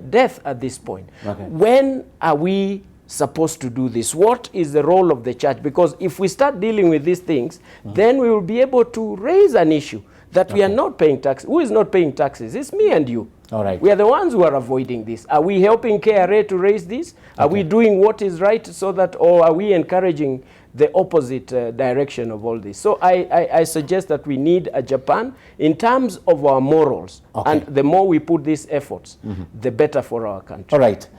death at this point. Okay. When are we supposed to do this? What is the role of the church? Because if we start dealing with these things, then we will be able to raise an issue that we are not paying taxes. Who is not paying taxes? It's me and you. All right. We are the ones who are avoiding this. Are we helping KRA to raise this? Are we doing what is right so that, or are we encouraging the opposite direction of all this? So I suggest that we need a Japan in terms of our morals. Okay. And the more we put these efforts, the better for our country. All right.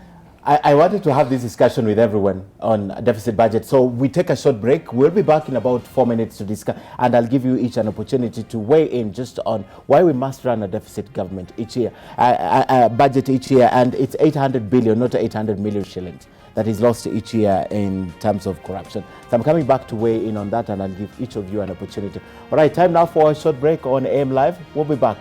I wanted to have this discussion with everyone on deficit budget. So we take a short break. We'll be back in about 4 minutes to discuss, and I'll give you each an opportunity to weigh in just on why we must run a deficit government each year, budget each year, and it's 800 billion, not 800 million shillings that is lost each year in terms of corruption. So I'm coming back to weigh in on that, and I'll give each of you an opportunity. All right, time now for a short break on AM Live. We'll be back.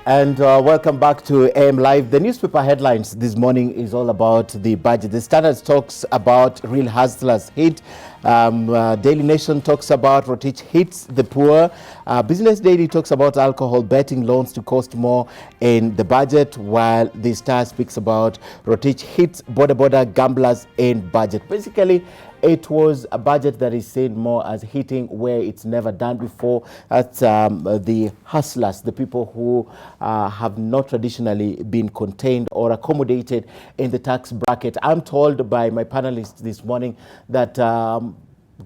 And welcome back to AM Live. The newspaper headlines this morning is all about the budget. The Standard talks about real hustlers hit. Daily Nation talks about Rotich hits the poor. Business Daily talks about alcohol betting loans to cost more in the budget, while the Star speaks about Rotich hits border gamblers in budget. Basically, it was a budget that is seen more as hitting where it's never done before. That's the hustlers, the people who have not traditionally been contained or accommodated in the tax bracket. I'm told by my panelists this morning that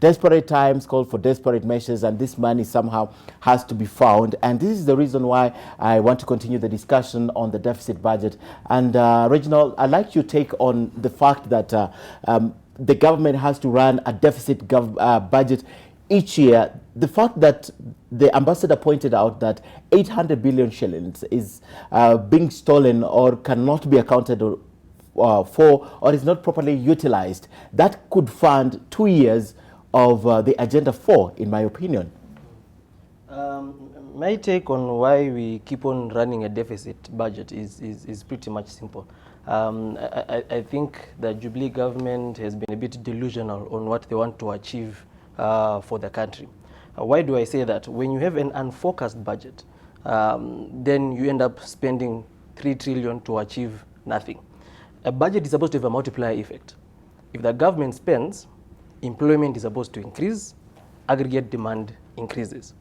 desperate times call for desperate measures, and this money somehow has to be found. And this is the reason why I want to continue the discussion on the deficit budget. And Reginald, I'd like your take on the fact that the government has to run a deficit budget each year. The fact that the ambassador pointed out that 800 billion shillings is being stolen or cannot be accounted for or is not properly utilized, that could fund 2 years of the Agenda 4, in my opinion. My take on why we keep on running a deficit budget is pretty much simple. I think the Jubilee government has been a bit delusional on what they want to achieve for the country. Why do I say that? When you have an unfocused budget, then you end up spending 3 trillion to achieve nothing. A budget is supposed to have a multiplier effect. If the government spends, employment is supposed to increase, aggregate demand increases.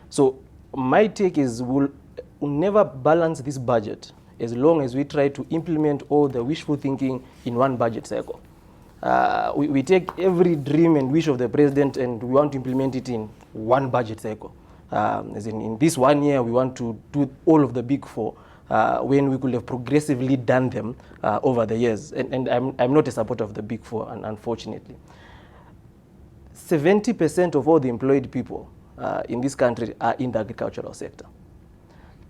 So my take is we'll never balance this budget as long as we try to implement all the wishful thinking in one budget cycle. We take every dream and wish of the president and we want to implement it in one budget cycle. As in this 1 year, we want to do all of the big 4 when we could have progressively done them over the years. And I'm not a supporter of the big 4, unfortunately. 70% of all the employed people in this country are in the agricultural sector.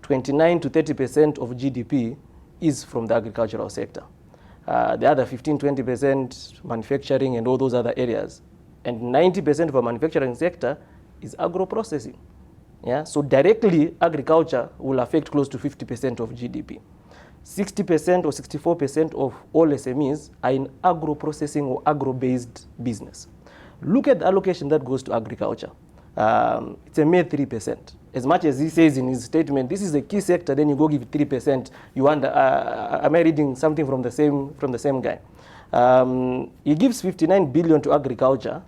29 to 30% of GDP is from the agricultural sector. The other 15-20% manufacturing and all those other areas. And 90% of our manufacturing sector is agro-processing. Yeah? So directly, agriculture will affect close to 50% of GDP. 60% or 64% of all SMEs are in agro-processing or agro-based business. Look at the allocation that goes to agriculture. It's a mere 3%. As much as he says in his statement, this is a key sector, then you go give 3%. You wonder, am I reading something from the same guy? He gives 59 billion to agriculture,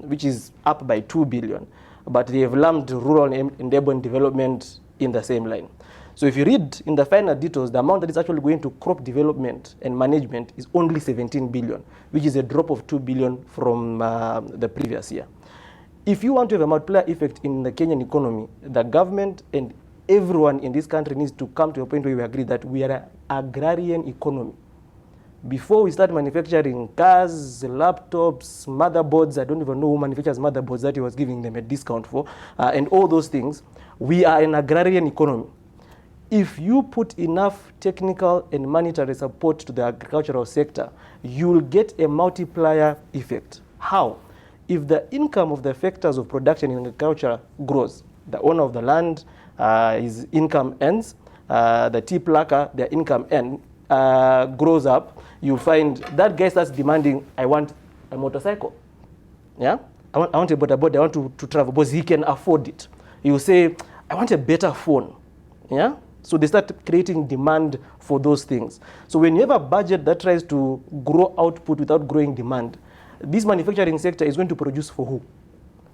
which is up by 2 billion, but they have lumped rural and urban development in the same line. So if you read in the final details, the amount that is actually going to crop development and management is only 17 billion, which is a drop of 2 billion from the previous year. If you want to have a multiplier effect in the Kenyan economy, the government and everyone in this country needs to come to a point where we agree that we are an agrarian economy. Before we start manufacturing cars, laptops, motherboards, I don't even know who manufactures motherboards that he was giving them a discount for, and all those things, we are an agrarian economy. If you put enough technical and monetary support to the agricultural sector, you'll get a multiplier effect. How? If the income of the factors of production in agriculture grows, the owner of the land, his income ends, the tea plucker, their income grows up, you find that guy starts demanding, I want a motorcycle. Yeah? I want a boda, I want to travel, because he can afford it. You say, I want a better phone. Yeah? So they start creating demand for those things. So when you have a budget that tries to grow output without growing demand, this manufacturing sector is going to produce for who?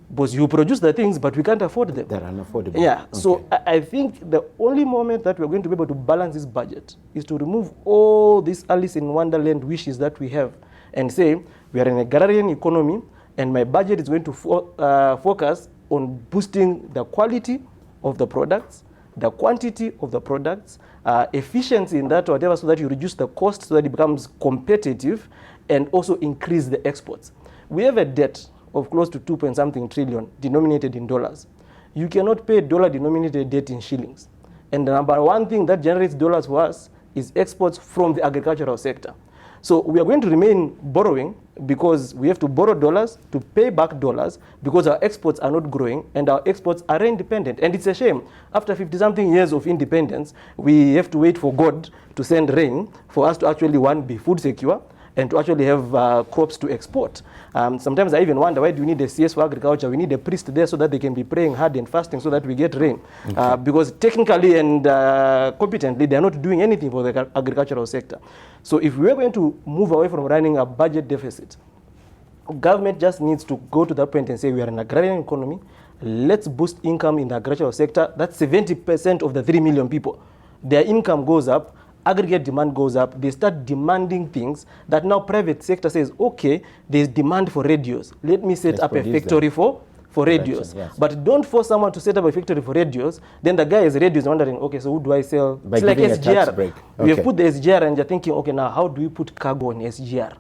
Because you produce the things, but we can't afford them. They're unaffordable. Yeah. Okay. So I think the only moment that we're going to be able to balance this budget is to remove all these Alice in Wonderland wishes that we have and say, we are an agrarian economy, and my budget is going to focus on boosting the quality of the products, the quantity of the products, efficiency in that or whatever, so that you reduce the cost so that it becomes competitive, and also increase the exports. We have a debt of close to 2.something trillion denominated in dollars. You cannot pay dollar-denominated debt in shillings. And the number one thing that generates dollars for us is exports from the agricultural sector. So we are going to remain borrowing because we have to borrow dollars to pay back dollars because our exports are not growing and our exports are independent. And it's a shame. After 50-something years of independence, we have to wait for God to send rain for us to actually, one, be food secure and to actually have crops to export. Sometimes I even wonder, why do we need a CS for agriculture? We need a priest there so that they can be praying hard and fasting so that we get rain. Okay. Because technically and competently, they are not doing anything for the agricultural sector. So if we are going to move away from running a budget deficit, government just needs to go to that point and say, we are an agrarian economy. Let's boost income in the agricultural sector. That's 70% of the 3 million people. Their income goes up. Aggregate demand goes up, they start demanding things that now private sector says, okay, there's demand for radios. Let me set up a factory for radios. Yes. But don't force someone to set up a factory for radios. Then the guy is radios wondering, okay, so who do I sell? By it's like SGR. Okay. We have put the SGR and you're thinking, okay, now how do we put cargo on SGR?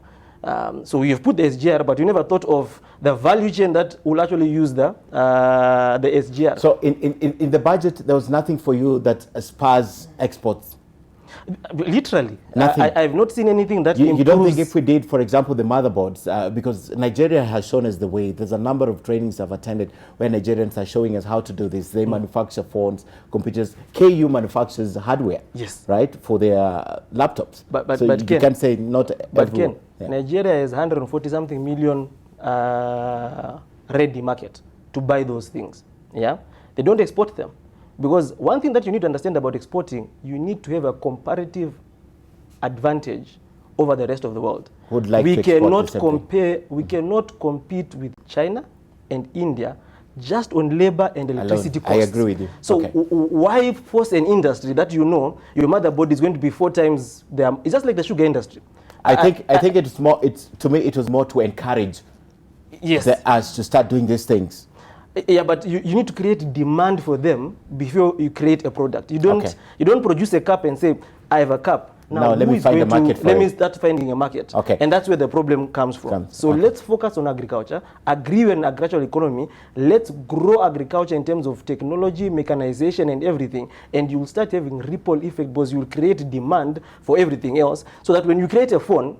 So we have put the SGR, but you never thought of the value chain that will actually use the SGR. So in the budget, there was nothing for you that spurs exports? Literally. Nothing. I've not seen anything that you don't think if we did, for example, the motherboards, because Nigeria has shown us the way. There's a number of trainings I've attended where Nigerians are showing us how to do this. They manufacture phones, computers. KU manufactures hardware, yes, right, for their laptops. But so you Ken, can't say not But everyone. Ken, Nigeria has 140-something million ready market to buy those things. Yeah, they don't export them. Because one thing that you need to understand about exporting, you need to have a comparative advantage over the rest of the world. Would like we to cannot compare. We cannot compete with China and India just on labor and electricity costs. I agree with you. So why force an industry that you know your motherboard is going to be 4 times the? It's just like the sugar industry. I think it's more. To me, it was more to encourage us to start doing these things. Yeah, but you need to create demand for them before you create a product. You don't produce a cup and say, I have a cup. Now let me find a market for it. Let me start finding a market. Okay. And that's where the problem comes from. So let's focus on agriculture, agree with an agricultural economy. Let's grow agriculture in terms of technology, mechanization, and everything. And you'll start having ripple effect because you'll create demand for everything else. So that when you create a phone,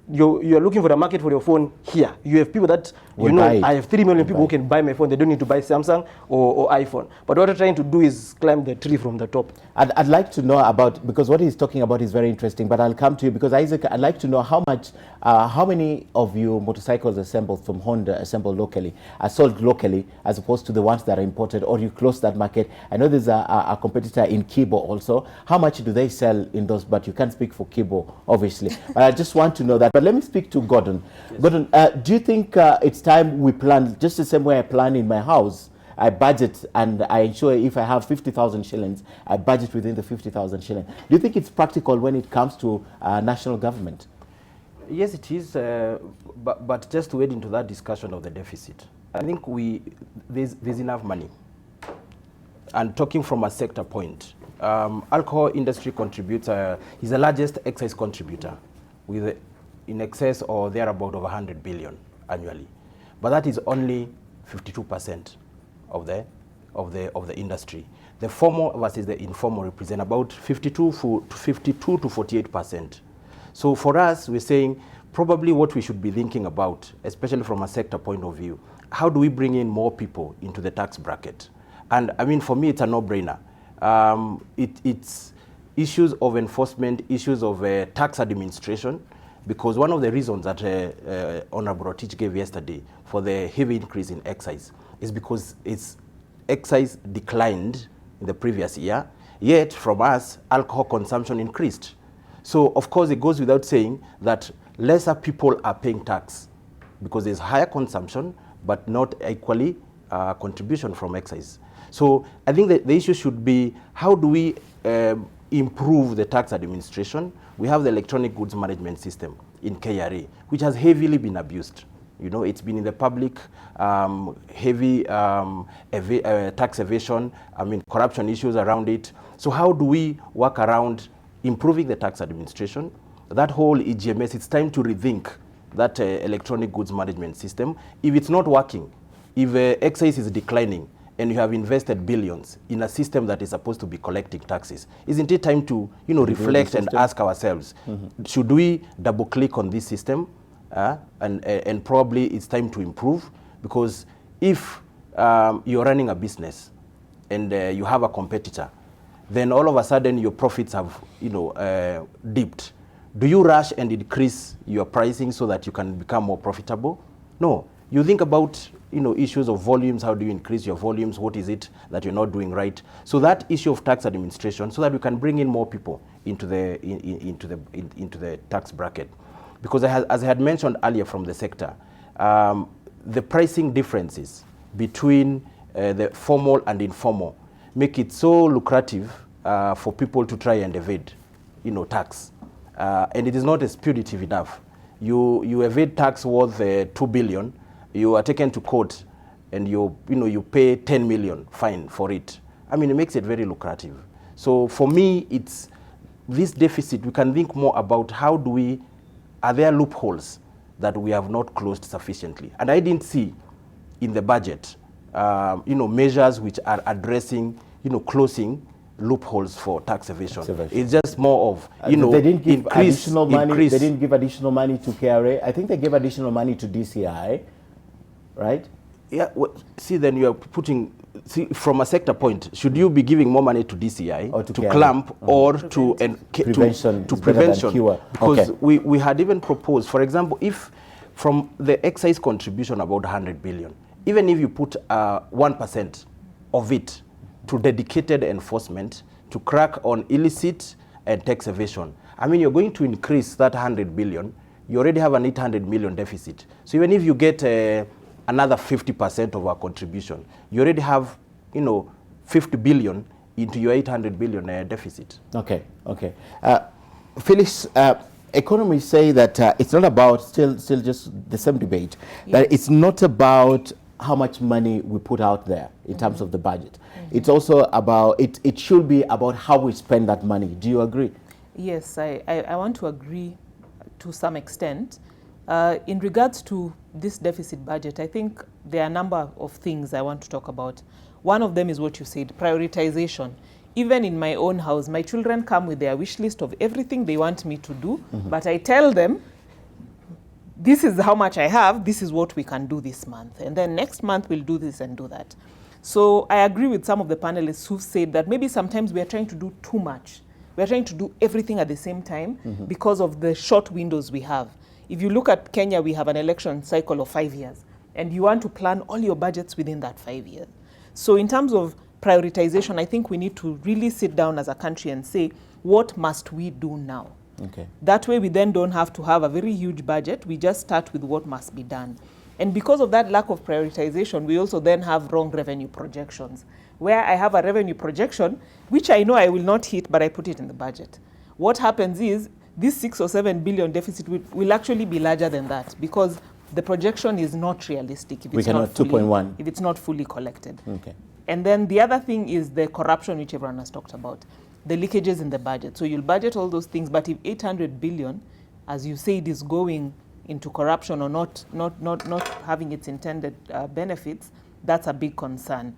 you're looking for a market for your phone here. You have people that, I have 3 million people who can buy my phone. They don't need to buy Samsung or iPhone. But what we're trying to do is climb the tree from the top. I'd like to know about, because what he's talking about is very interesting, but I'll come to you because Isaac, I'd like to know how many of you motorcycles assembled from Honda, assembled locally, are sold locally as opposed to the ones that are imported, or you close that market? I know there's a competitor in Kibo also. How much do they sell in those? But you can't speak for Kibo, obviously. But I just want to know that. But let me speak to Gordon. Yes. Gordon, do you think it's time we plan, just the same way I plan in my house, I budget and I ensure if I have 50,000 shillings, I budget within the 50,000 shillings. Do you think it's practical when it comes to national government? Yes, it is. But just to add into that discussion of the deficit, I think there's enough money. And talking from a sector point, alcohol industry contributes, is the largest excise contributor with in excess or thereabout of 100 billion annually. But that is only 52% of the industry. The formal versus the informal represent about 52 to 48%. So for us, we're saying probably what we should be thinking about, especially from a sector point of view, how do we bring in more people into the tax bracket? And I mean, for me, it's a no-brainer. It's issues of enforcement, issues of tax administration, because one of the reasons that Honorable Rotich gave yesterday for the heavy increase in excise is because excise declined in the previous year, yet from us, alcohol consumption increased. So of course it goes without saying that lesser people are paying tax because there's higher consumption, but not equally contribution from excise. So I think that the issue should be, how do we improve the tax administration? We have the electronic goods management system in KRA, which has heavily been abused. You know, it's been in the public, heavy tax evasion, corruption issues around it. So how do we work around improving the tax administration? That whole EGMS, it's time to rethink that electronic goods management system. If it's not working, if excise is declining, and you have invested billions in a system that is supposed to be collecting taxes, isn't it time to, you know, reflect and ask ourselves, should we double click on this system? And probably it's time to improve, because if you're running a business and you have a competitor, then all of a sudden your profits have, you know, dipped. Do you rush and increase your pricing so that you can become more profitable? No. You think about, you know, issues of volumes. How do you increase your volumes? What is it that you're not doing right? So that issue of tax administration, so that we can bring in more people into the into the tax bracket, because as I had mentioned earlier from the sector, the pricing differences between the formal and informal make it so lucrative for people to try and evade, you know, tax, and it is not exploitative enough. You evade tax worth 2 billion. You are taken to court and you pay 10 million fine for it. I mean, it makes it very lucrative. So for me, it's this deficit. We can think more about are there loopholes that we have not closed sufficiently? And I didn't see in the budget, measures which are addressing, closing loopholes for tax evasion. It's just more of, they didn't give additional money. They didn't give additional money to KRA. I think they gave additional money to DCI, right? Yeah. Well, see, then you are putting. See, from a sector point, should you be giving more money to DCI, or to clamp, or to prevention? To prevention, because we had even proposed, for example, if from the excise contribution about 100 billion, even if you put 1% of it to dedicated enforcement to crack on illicit and tax evasion, I mean, you're going to increase that 100 billion. You already have an 800 million deficit. So even if you get another 50% of our contribution, you already have, 50 billion into your 800 billion deficit. Okay. Felix, economists say that it's not about, still just the same debate, that it's not about how much money we put out there in terms of the budget. It's also about, it should be about how we spend that money. Do you agree? Yes, I want to agree to some extent. In regards to this deficit budget, I think there are a number of things I want to talk about. One of them is what you said, prioritization. Even in my own house, my children come with their wish list of everything they want me to do, but I tell them, this is how much I have, this is what we can do this month. And then next month we'll do this and do that. So I agree with some of the panelists who've said that maybe sometimes we are trying to do too much. We're trying to do everything at the same time because of the short windows we have. If you look at Kenya, we have an election cycle of 5 years, and you want to plan all your budgets within that 5 years. So in terms of prioritization, I think we need to really sit down as a country and say, what must we do now? Okay. That way we then don't have to have a very huge budget. We just start with what must be done. And because of that lack of prioritization, we also then have wrong revenue projections, where I have a revenue projection, which I know I will not hit, but I put it in the budget. What happens is, this 6 or 7 billion deficit will actually be larger than that, because the projection is not realistic if it's not 2.1. If it's not fully collected. Okay. And then the other thing is the corruption, which everyone has talked about, the leakages in the budget. So you'll budget all those things, but if 800 billion, as you said, is going into corruption or not having its intended benefits, that's a big concern.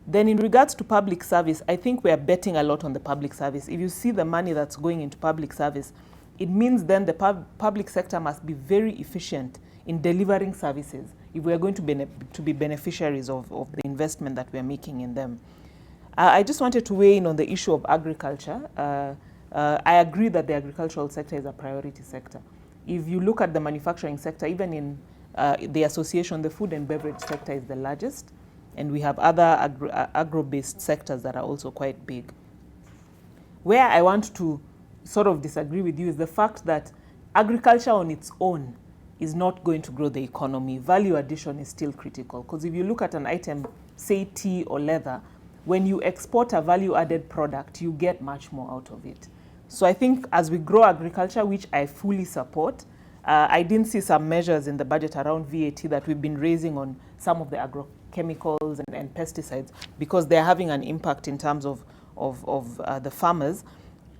Then in regards to public service, I think we are betting a lot on the public service. If you see the money that's going into public service, it means then the public sector must be very efficient in delivering services if we are going to be beneficiaries of the investment that we are making in them. I just wanted to weigh in on the issue of agriculture. I agree that the agricultural sector is a priority sector. If you look at the manufacturing sector, even in the association, the food and beverage sector is the largest. And we have other agro-based sectors that are also quite big. Where I want to sort of disagree with you is the fact that agriculture on its own is not going to grow the economy. Value addition is still critical. Because if you look at an item, say tea or leather, when you export a value-added product, you get much more out of it. So I think as we grow agriculture, which I fully support, I didn't see some measures in the budget around VAT that we've been raising on some of the agrochemicals and pesticides, because they're having an impact in terms of the farmers.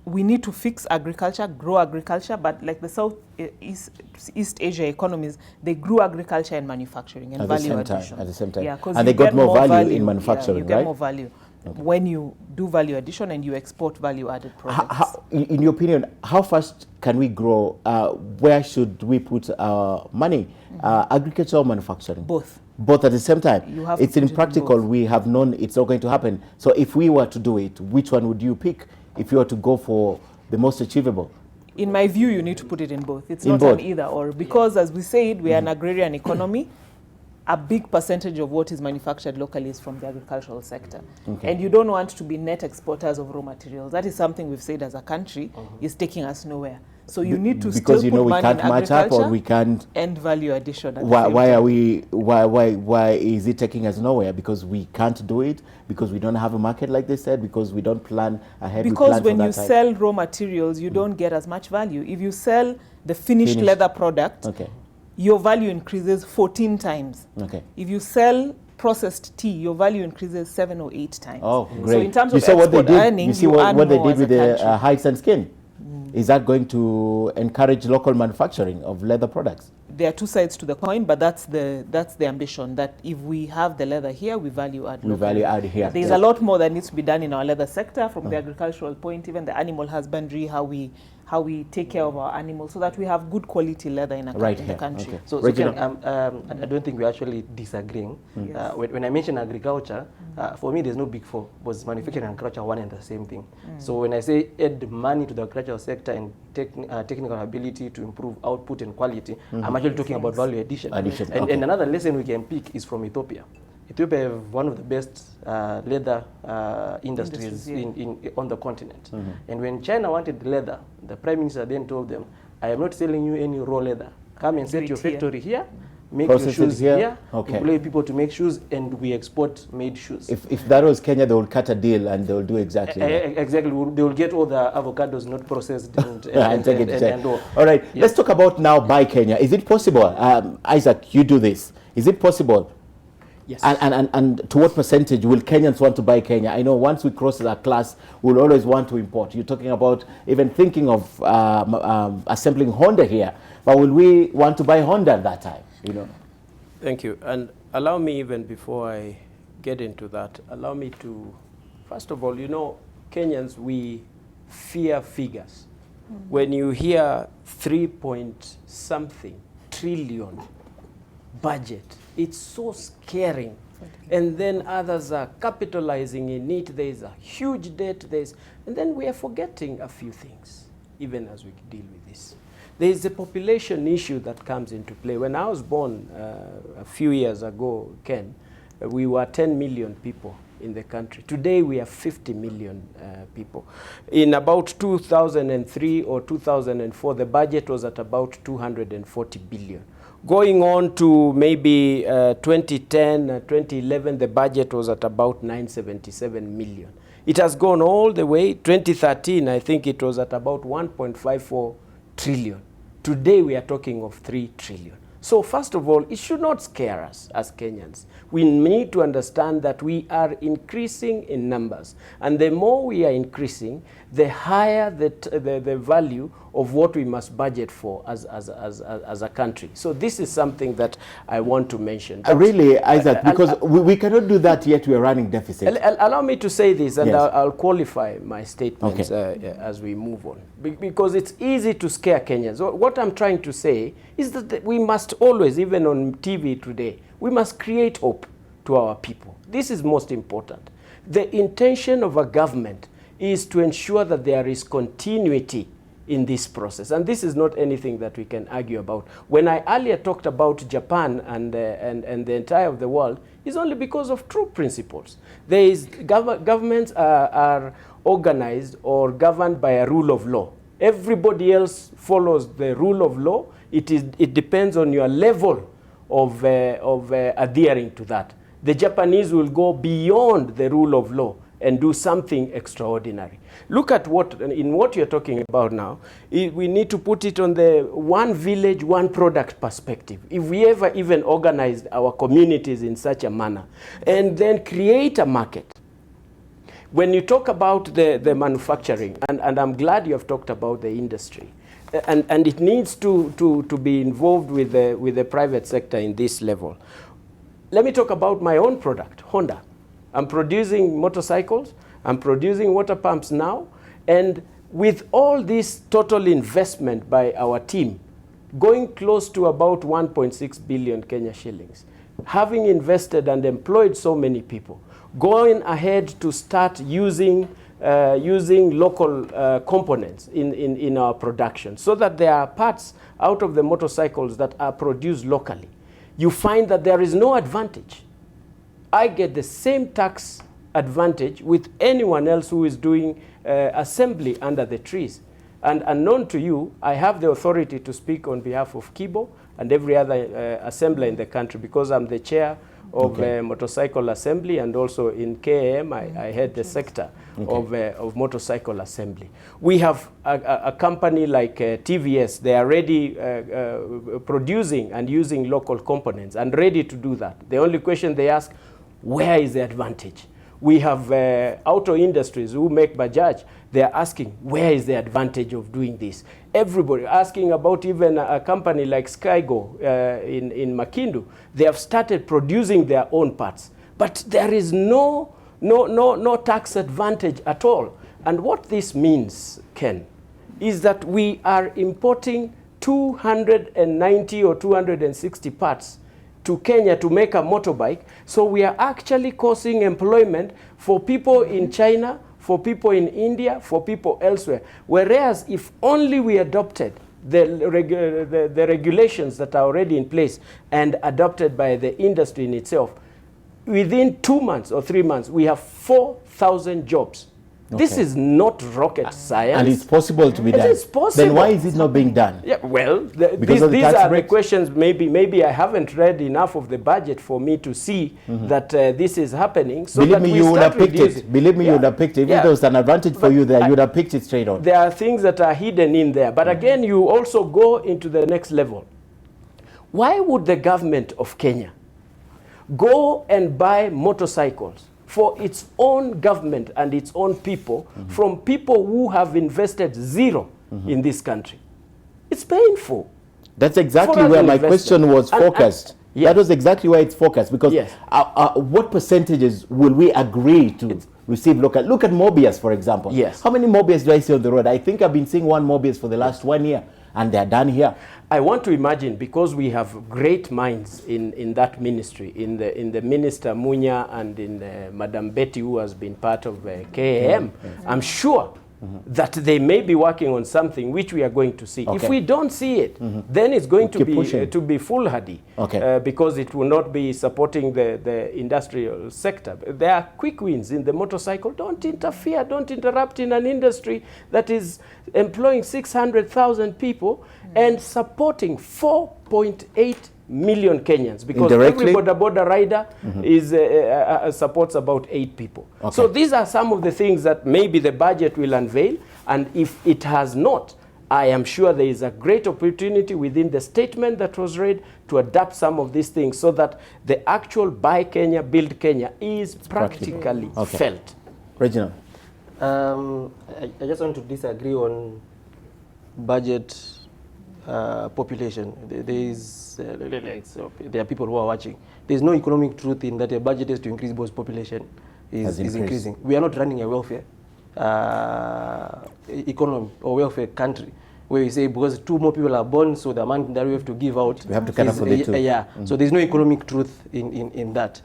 we need to fix agriculture, grow agriculture, but like the East Asia economies, they grew agriculture and manufacturing and value addition. At the same time. Yeah, and they got more value in manufacturing, you get right? more value when you do value addition and you export value-added products. In your opinion, how fast can we grow? Where should we put our money? Agriculture or manufacturing? Both. Both at the same time. You have it's impractical. We have known it's not going to happen. So if we were to do it, which one would you pick if you were to go for the most achievable? In my view, you need to put it in both. It's in not both. an either or, because as we said, we are an agrarian economy. A big percentage of what is manufactured locally is from the agricultural sector. Okay. And you don't want to be net exporters of raw materials. That is something we've said as a country is taking us nowhere. So you need to because still put we money can't in match up, or agriculture we can't. and value addition. Why is it taking us nowhere? Because we can't do it. Because we don't have a market, like they said. Because we don't plan ahead. Because when you sell raw materials, you don't get as much value. If you sell the finished leather product, your value increases 14 times. If you sell processed tea, your value increases 7 or 8 times. Oh, great! So in terms of export earnings, you see what they did with the hides and skin. Is that going to encourage local manufacturing of leather products? There are two sides to the coin, but that's the ambition, that if we have the leather here, we value add locally. We value add here. There's a lot more that needs to be done in our leather sector, from the agricultural point, even the animal husbandry, how we take care of our animals so that we have good quality leather in the country. Okay. So Ken, I don't think we're actually disagreeing. When I mention agriculture, for me there's no big four, because manufacturing and agriculture are one and the same thing. So when I say add money to the agricultural sector and technical ability to improve output and quality, I'm actually talking about value addition. And another lesson we can pick is from Ethiopia. Ethiopia have one of the best leather industries on the continent. And when China wanted leather, the Prime Minister then told them, I am not selling you any raw leather. Come and set your factory here, make your shoes here, employ people to make shoes, and we export made shoes. If that was Kenya, they would cut a deal and they will do exactly that. Exactly. They will get all the avocados not processed and take it. And all. All right, let's talk about now Buy Kenya. Is it possible? Isaac, you do this. Is it possible? Yes. And to what percentage will Kenyans want to buy Kenya? I know once we cross that class, we'll always want to import. You're talking about even thinking of assembling Honda here. But will we want to buy Honda at that time? You know. Thank you. And allow me, even before I get into that, allow me to, first of all, you know, Kenyans, we fear figures. When you hear 3-point-something trillion budget, it's so scaring. And then others are capitalizing in it. There's a huge debt. And then we are forgetting a few things, even as we deal with this. There is a population issue that comes into play. When I was born a few years ago, Ken, we were 10 million people in the country. Today we are 50 million people. In about 2003 or 2004, the budget was at about 240 billion. Going on to maybe 2010, 2011, the budget was at about 977 million. It has gone all the way. 2013, I think it was at about 1.54 trillion. Today we are talking of 3 trillion. So first of all, it should not scare us as Kenyans. We need to understand that we are increasing in numbers. And the more we are increasing, the higher the value of what we must budget for as a country. So this is something that I want to mention. Really, Isaac, because we cannot do that yet we are running deficit. Allow me to say this, and I'll qualify my statements as we move on. Because it's easy to scare Kenyans. What I'm trying to say is that we must always, even on TV today, we must create hope to our people. This is most important. The intention of a government is to ensure that there is continuity in this process. And this is not anything that we can argue about. When I earlier talked about Japan and the entire of the world, it's only because of true principles. There is governments are organized or governed by a rule of law. Everybody else follows the rule of law. It depends on your level of adhering to that. The Japanese will go beyond the rule of law and do something extraordinary. Look at what you're talking about now. We need to put it on the one village, one product perspective. If we ever even organized our communities in such a manner and then create a market, when you talk about the manufacturing, and I'm glad you have talked about the industry, and it needs to be involved with the private sector in this level. Let me talk about my own product, Honda. I'm producing motorcycles, I'm producing water pumps now, and with all this total investment by our team, going close to about 1.6 billion Kenya shillings, having invested and employed so many people, going ahead to start using local components in our production, so that there are parts out of the motorcycles that are produced locally, you find that there is no advantage. I get the same tax advantage with anyone else who is doing assembly under the trees. And unknown to you, I have the authority to speak on behalf of Kibo and every other assembler in the country, because I'm the chair of motorcycle assembly, and also in KAM I head the sector of motorcycle assembly. We have a company like TVS. They are ready producing and using local components and ready to do that. The only question they ask, where is the advantage? We have auto industries who make Bajaj. They are asking, where is the advantage of doing this? Everybody asking about even a company like Skygo in Makindu. They have started producing their own parts. But there is no tax advantage at all. And what this means, Ken, is that we are importing 290 or 260 parts to Kenya to make a motorbike. So we are actually causing employment for people in China, for people in India, for people elsewhere. Whereas if only we adopted the regulations that are already in place and adopted by the industry in itself, within 2 months or 3 months, we have 4,000 jobs. This is not rocket science. And it's possible to be done. It is possible. Then why is it not being done? Yeah, well, these are the questions. Maybe I haven't read enough of the budget for me to see that this is happening. So Believe me, you would have picked it. Believe me, you would have picked it. Even though it's an advantage for you there, you would have picked it straight on. There are things that are hidden in there. But again, you also go into the next level. Why would the government of Kenya go and buy motorcycles for its own government and its own people from people who have invested zero in this country? It's painful. That's exactly where my question was focused. That was exactly where it's focused, because what percentages will we agree to receive local? Look at Mobius, for example. Yes. How many Mobius do I see on the road? I think I've been seeing one Mobius for the last 1 year, and they're done here. I want to imagine, because we have great minds in that ministry, in the Minister Munya and in Madam Betty, who has been part of KAM, I'm sure that they may be working on something which we are going to see. If we don't see it, then it's going to be foolhardy, because it will not be supporting the industrial sector. There are quick wins in the motorcycle. Don't interfere, don't interrupt in an industry that is employing 600,000 people and supporting 4.8 million Kenyans, because every border rider is supports about 8 people. So these are some of the things that maybe the budget will unveil, and if it has not, I am sure there is a great opportunity within the statement that was read to adapt some of these things, so that the actual Buy Kenya, Build Kenya is practically felt. Reginald? I just want to disagree on budget population. There are people who are watching. There is no economic truth in that a budget is to increase because population is increasing. We are not running a welfare economy or welfare country where we say because 2 more people are born, so the amount that we have to give out, we have to cater for the 2. So there is no economic truth in that.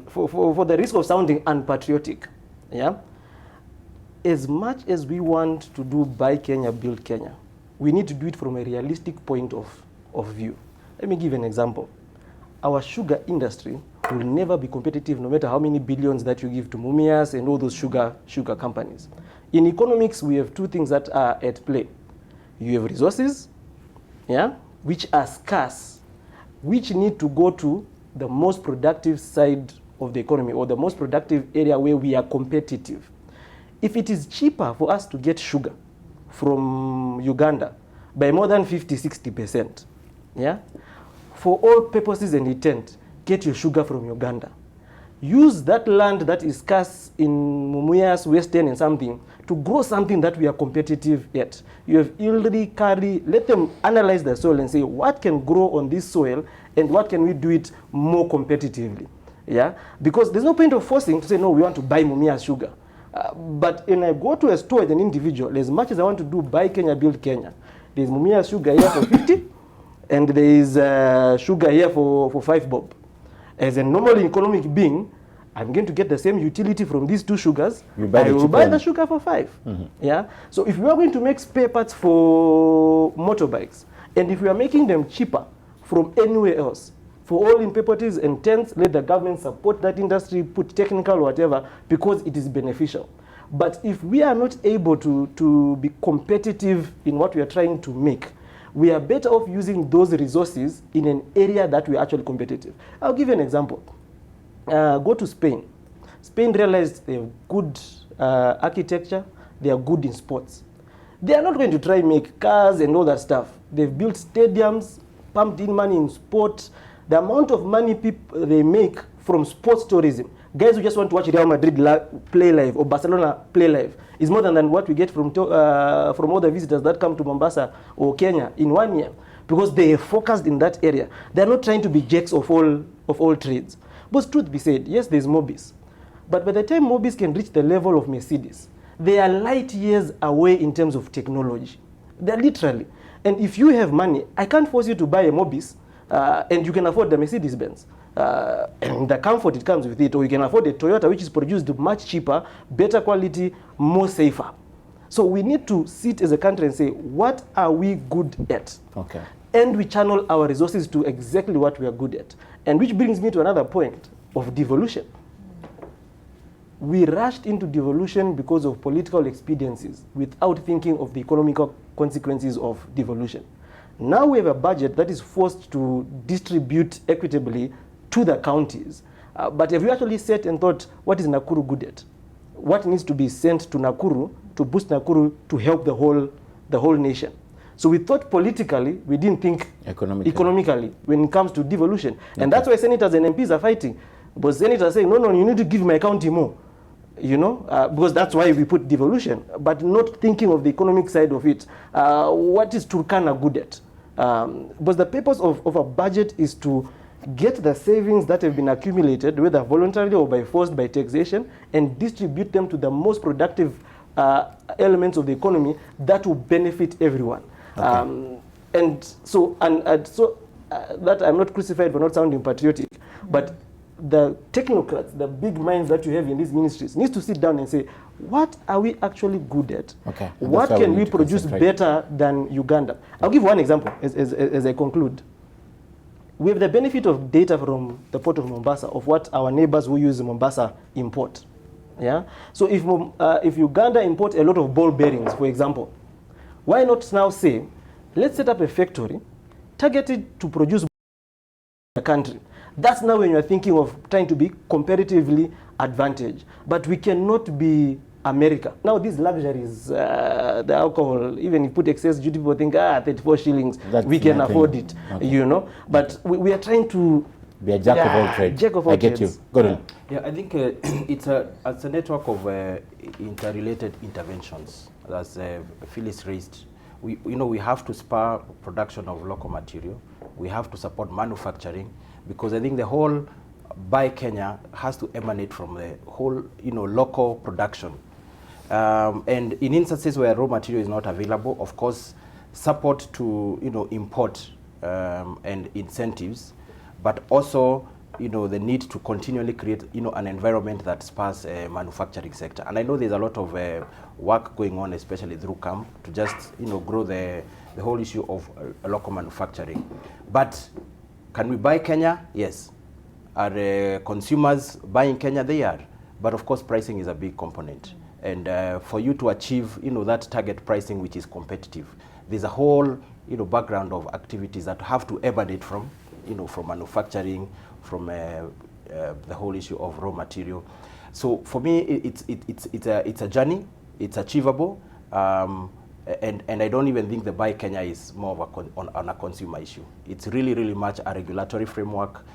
For the risk of sounding unpatriotic, as much as we want to do Buy Kenya, Build Kenya, we need to do it from a realistic point of view. Let me give an example. Our sugar industry will never be competitive no matter how many billions that you give to Mumias and all those sugar companies. In economics, we have 2 things that are at play. You have resources, which are scarce, which need to go to the most productive side of the economy, or the most productive area where we are competitive. If it is cheaper for us to get sugar from Uganda by more than 50–60%, for all purposes and intent, get your sugar from Uganda. use that land that is scarce in Mumias, Western and something to grow something that we are competitive at. You have Ilri, Kari, let them analyze the soil and say what can grow on this soil and what can we do it more competitively. Yeah, because there's no point of forcing to say, no, we want to buy Mumias sugar. But when I go to a store as an individual, as much as I want to do buy Kenya, build Kenya, there's Mumias sugar here for 50 and there is sugar here for 5 bob. As a normal economic being, I'm going to get the same utility from these 2 sugars. I will buy the sugar for 5. Yeah. So if we are going to make spare parts for motorbikes, and if we are making them cheaper from anywhere else, for all in properties and tents, let the government support that industry, put technical or whatever, because it is beneficial. But if we are not able to be competitive in what we are trying to make, we are better off using those resources in an area that we are actually competitive. I'll give you an example. Go to Spain. Spain realized they have good architecture, they are good in sports. They are not going to try and make cars and all that stuff. They've built stadiums, pumped in money in sports. The amount of money people they make from sports tourism, guys who just want to watch Real Madrid play live or Barcelona play live, is more than what we get from all the visitors that come to Mombasa or Kenya in 1 year, because they are focused in that area. They are not trying to be jacks of all trades. But truth be said, yes, there's Mobis. But by the time Mobis can reach the level of Mercedes, they are light years away in terms of technology. They're literally. And if you have money, I can't force you to buy a Mobis, and you can afford the Mercedes-Benz. And the comfort it comes with it, or you can afford a Toyota, which is produced much cheaper, better quality, more safer. So we need to sit as a country and say, what are we good at? Okay. And we channel our resources to exactly what we are good at. And which brings me to another point of devolution. We rushed into devolution because of political expediencies without thinking of the economical consequences of devolution. Now we have a budget that is forced to distribute equitably to the counties. But have you actually sat and thought, what is Nakuru good at? What needs to be sent to Nakuru to boost Nakuru to help the whole nation? So we thought politically, we didn't think economically when it comes to devolution. Okay. And that's why senators and MPs are fighting. But senators are saying, no, you need to give my county more. You know, because that's why we put devolution, but not thinking of the economic side of it. What is Turkana good at? Because the purpose of a budget is to get the savings that have been accumulated, whether voluntarily or by forced by taxation, and distribute them to the most productive elements of the economy that will benefit everyone. Okay. And so that I'm not crucified for not sounding patriotic, but the technocrats, the big minds that you have in these ministries, needs to sit down and say, what are we actually good at? Okay. What can we produce better than Uganda? I'll give one example as I conclude. We have the benefit of data from the port of Mombasa of what our neighbors who use Mombasa import. Yeah. So if Uganda import a lot of ball bearings, for example, why not now say, let's set up a factory targeted to produce the country? That's now when you're thinking of trying to be comparatively advantaged. But we cannot be America. Now these luxuries, the alcohol, even if you put excess duty, people think, 34 shillings, we can afford it, you know. But we are trying to be a jack of all trades. Jack of all trades. I get you. Go on. Yeah, I think it's a network of interrelated interventions, as Phyllis raised. We have to spur production of local material. We have to support manufacturing, because I think the whole Buy Kenya has to emanate from the whole, local production. And in instances where raw material is not available, of course, support to, import and incentives, but also, the need to continually create, an environment that spurs a manufacturing sector. And I know there's a lot of work going on, especially through CAMP, to just, grow the whole issue of local manufacturing. But can we buy Kenya? Yes. Are consumers buying Kenya? They are. But of course, pricing is a big component. And for you to achieve, that target pricing which is competitive, there's a whole, background of activities that have to emanate from, from manufacturing, from the whole issue of raw material. So for me, it's a journey. It's achievable. And I don't even think the Buy Kenya is more of on a consumer issue. It's really, really much a regulatory framework,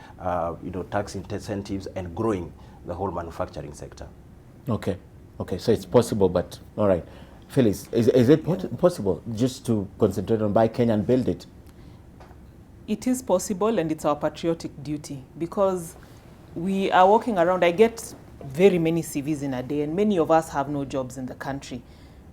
tax incentives, and growing the whole manufacturing sector. Okay, so it's possible, but all right. Phyllis, is it possible just to concentrate on Buy Kenya and build it? It is possible, and it's our patriotic duty, because we are walking around. I get very many CVs in a day, and many of us have no jobs in the country.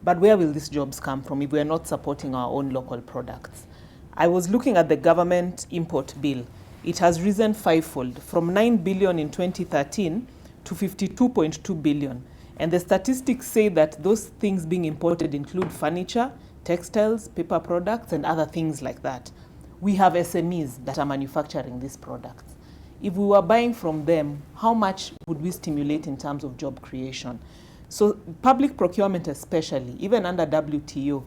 But where will these jobs come from if we are not supporting our own local products? I was looking at the government import bill. It has risen fivefold, from 9 billion in 2013 to 52.2 billion. And the statistics say that those things being imported include furniture, textiles, paper products, and other things like that. We have SMEs that are manufacturing these products. If we were buying from them, how much would we stimulate in terms of job creation? So public procurement especially, even under WTO,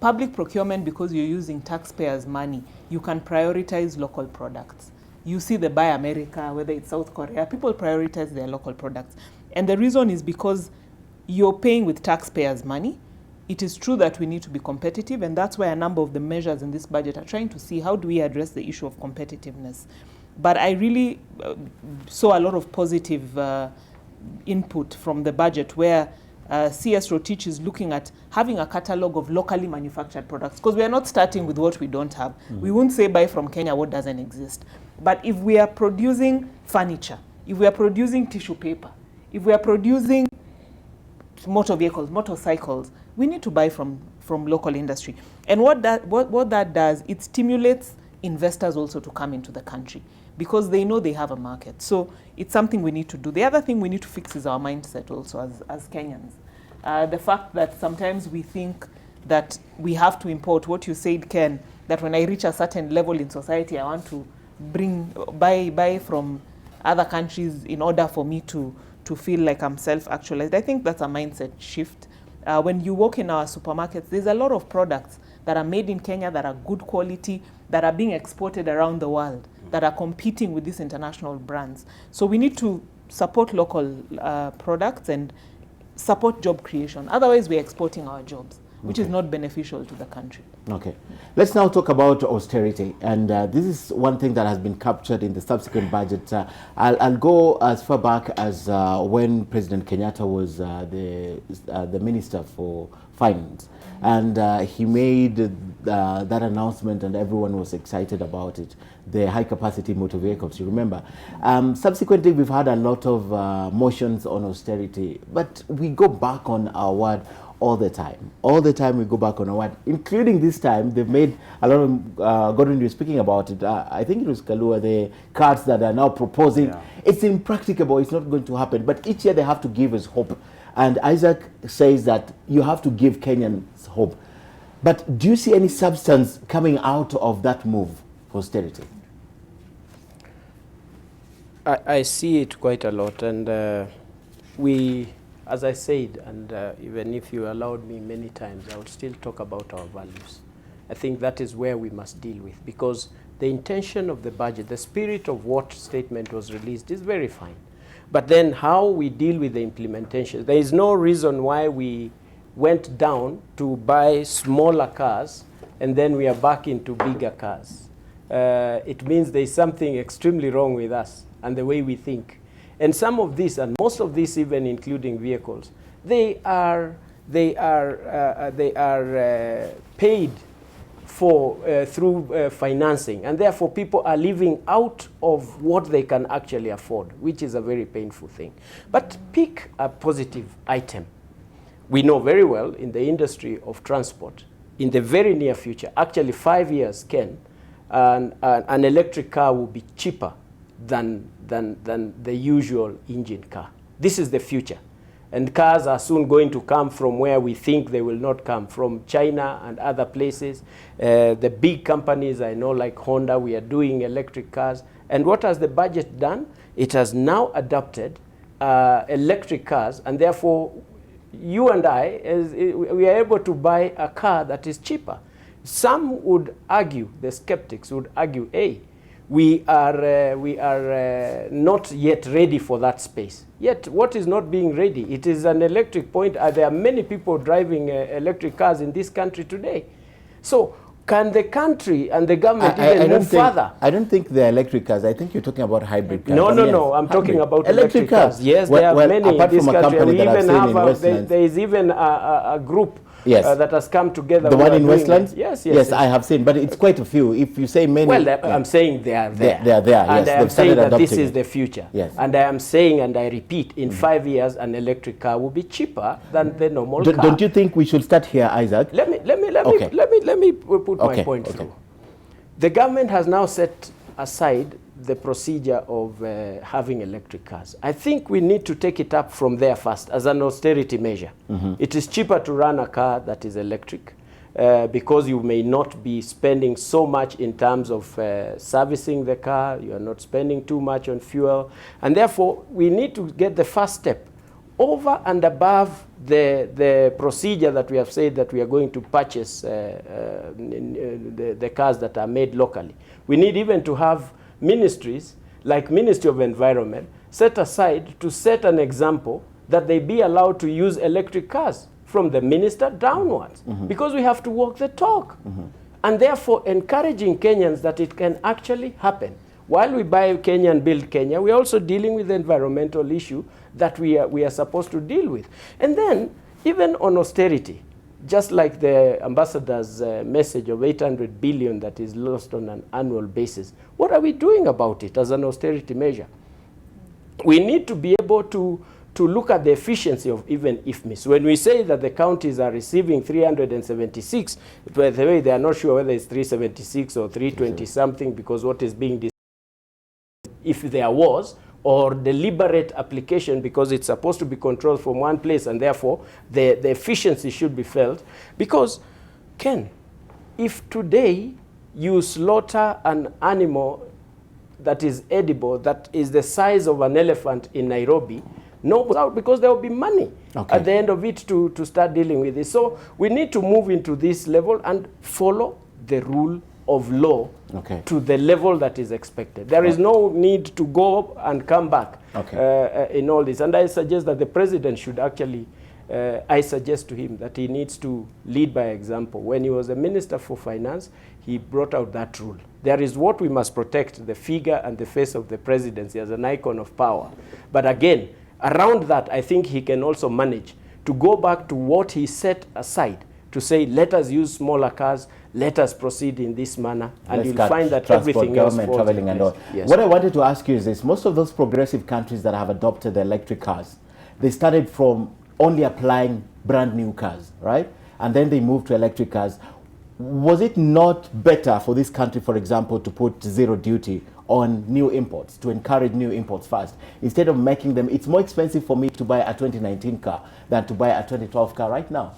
public procurement, because you're using taxpayers' money, you can prioritize local products. You see the Buy America, whether it's South Korea, people prioritize their local products. And the reason is because you're paying with taxpayers' money. It is true that we need to be competitive, and that's why a number of the measures in this budget are trying to see how do we address the issue of competitiveness. But I really saw a lot of positive input from the budget, where CS Rotich is looking at having a catalog of locally manufactured products, because we are not starting with what we don't have. We won't say buy from Kenya what doesn't exist. But if we are producing furniture, if we are producing tissue paper, if we are producing motor vehicles, motorcycles, we need to buy from local industry. And what that does, it stimulates investors also to come into the country, because they know they have a market. So it's something we need to do. The other thing we need to fix is our mindset also as Kenyans. The fact that sometimes we think that we have to import, what you said, Ken, that when I reach a certain level in society, I want to buy from other countries in order for me to feel like I'm self-actualized. I think that's a mindset shift. When you walk in our supermarkets, there's a lot of products that are made in Kenya that are good quality, that are being exported around the world, that are competing with these international brands. So we need to support local products and support job creation. Otherwise, we're exporting our jobs, which is not beneficial to the country. Okay. Let's now talk about austerity. And this is one thing that has been captured in the subsequent budget. I'll go as far back as when President Kenyatta was the Minister for Finance. And he made that announcement, and everyone was excited about it, the high-capacity motor vehicles, you remember. Subsequently, we've had a lot of motions on austerity, but we go back on our word all the time. All the time we go back on our word, including this time. They've made a lot of, Gordon, you were speaking about it, I think it was Kalua, the cards that are now proposing. Yeah. It's impracticable, it's not going to happen, but each year they have to give us hope. And Isaac says that you have to give Kenyans hope. But do you see any substance coming out of that move for austerity? I see it quite a lot. And we, as I said, and even if you allowed me many times, I would still talk about our values. I think that is where we must deal with, because the intention of the budget, the spirit of what statement was released is very fine. But then how we deal with the implementation, there is no reason why we went down to buy smaller cars and then we are back into bigger cars. It means there is something extremely wrong with us and the way we think. And some of this, and most of this, even including vehicles, they are paid for through financing, and therefore people are living out of what they can actually afford, which is a very painful thing. But pick a positive item. We know very well in the industry of transport, in the very near future, actually 5 years, Ken, an electric car will be cheaper than the usual engine car. This is the future. And cars are soon going to come from where we think they will not come, from China and other places. The big companies, I know, like Honda, we are doing electric cars. And what has the budget done? It has now adopted electric cars, and therefore you and I, we are able to buy a car that is cheaper. Some would argue, the skeptics would argue, hey, we are not yet ready for that space. Yet, what is not being ready? It is an electric point. There are many people driving electric cars in this country today. So, can the country and the government even move further? I don't think they're electric cars. I think you're talking about hybrid cars. No. I'm talking about electric cars. Yes, there are many in this country. We even have there is even a group that has come together. The one in Westlands? Yes, I have seen, but it's quite a few. If you say many... Well, I'm saying they are there. They are there, and yes. I am saying that this is it. the future. Yes. And I am saying, and I repeat, in 5 years, an electric car will be cheaper than the normal car. Don't you think we should start here, Isaac? Let me put my point through. The government has now set aside the procedure of having electric cars. I think we need to take it up from there first as an austerity measure. It is cheaper to run a car that is electric because you may not be spending so much in terms of servicing the car. You are not spending too much on fuel. And therefore, we need to get the first step over and above the procedure that we have said that we are going to purchase the cars that are made locally. We need even to have ministries like Ministry of Environment set aside to set an example that they be allowed to use electric cars from the minister downwards, because we have to walk the talk. And therefore encouraging Kenyans that it can actually happen. While we buy Kenya and build Kenya, we are also dealing with the environmental issue that we are supposed to deal with. And then, even on austerity, just like the ambassador's message of 800 billion that is lost on an annual basis, what are we doing about it as an austerity measure? We need to be able to look at the efficiency of even IFMIS. When we say that the counties are receiving 376, by the way, they are not sure whether it's 376 or 320 something, because what is being decided, if there was, or deliberate application, because it's supposed to be controlled from one place, and therefore the efficiency should be felt. Because, Ken, if today you slaughter an animal that is edible, that is the size of an elephant in Nairobi, no, because there will be money at the end of it to start dealing with it. So we need to move into this level and follow the rule of law to the level that is expected. There is no need to go and come back in all this. And I suggest that the president should actually, I suggest to him that he needs to lead by example. When he was a minister for finance, he brought out that rule. There is what we must protect, the figure and the face of the presidency as an icon of power. But again, around that, I think he can also manage to go back to what he set aside to say, let us use smaller cars, let us proceed in this manner, and you'll find that everything else falls traveling and all. Yes. What I wanted to ask you is this: most of those progressive countries that have adopted the electric cars, they started from only applying brand new cars, right? And then they moved to electric cars. Was it not better for this country, for example, to put zero duty on new imports, to encourage new imports first, instead of making them? It's more expensive for me to buy a 2019 car than to buy a 2012 car right now.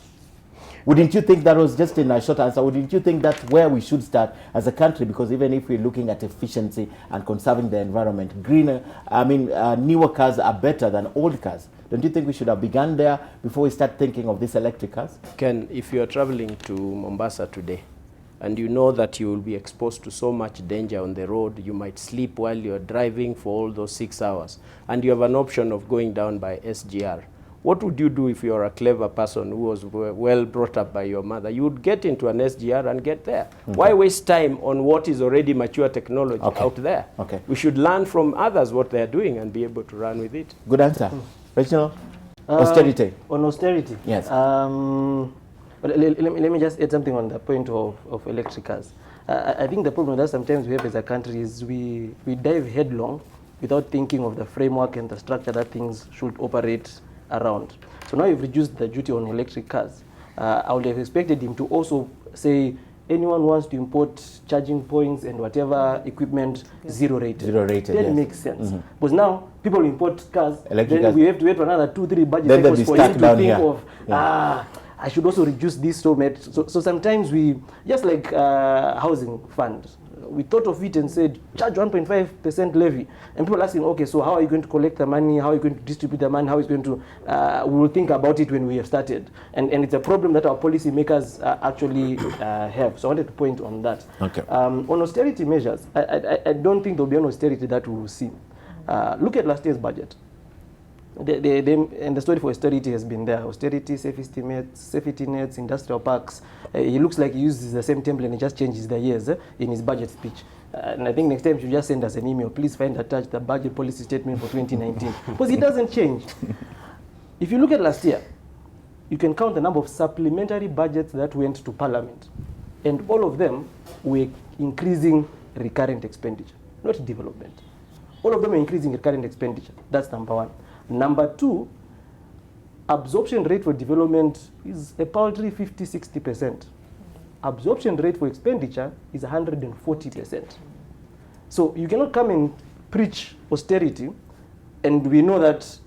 Wouldn't you think that was just in a short answer? Wouldn't you think that's where we should start as a country? Because even if we're looking at efficiency and conserving the environment, newer cars are better than old cars. Don't you think we should have begun there before we start thinking of these electric cars? Ken, if you are traveling to Mombasa today, and you know that you will be exposed to so much danger on the road, you might sleep while you're driving for all those 6 hours, and you have an option of going down by SGR. What would you do if you're a clever person who was well brought up by your mother? You would get into an SGR and get there. Why waste time on what is already mature technology out there? We should learn from others what they're doing and be able to run with it. Good answer. Reginald? Austerity. On austerity? Yes. Let me just add something on the point of electric cars. I think the problem that sometimes we have as a country is we dive headlong without thinking of the framework and the structure that things should operate around. So now you've reduced the duty on electric cars. I would have expected him to also say anyone wants to import charging points and whatever equipment, zero rated. Zero rated, That yes. makes sense. Because now people import cars, Electric then cars. we have to wait for another 2-3 budget Then cycles for him to think of, I should also reduce this so much. So sometimes we, just like housing fund, we thought of it and said, charge 1.5% levy. And people asking, okay, so how are you going to collect the money? How are you going to distribute the money? How is going to, we will think about it when we have started. And it's a problem that our policy makers actually have. So I wanted to point on that. Okay. On austerity measures, I don't think there will be an austerity that we will see. Look at last year's budget. And the story for austerity has been there. Austerity, safety nets, industrial parks. He looks like he uses the same template and he just changes the years in his budget speech. And I think next time you should just send us an email. Please find attached the budget policy statement for 2019. Because it doesn't change. If you look at last year, you can count the number of supplementary budgets that went to Parliament. And all of them were increasing recurrent expenditure, not development. All of them were increasing recurrent expenditure. That's number one. Number two, absorption rate for development is a paltry 50-60%. Absorption rate for expenditure is 140%. So you cannot come and preach austerity, and we know that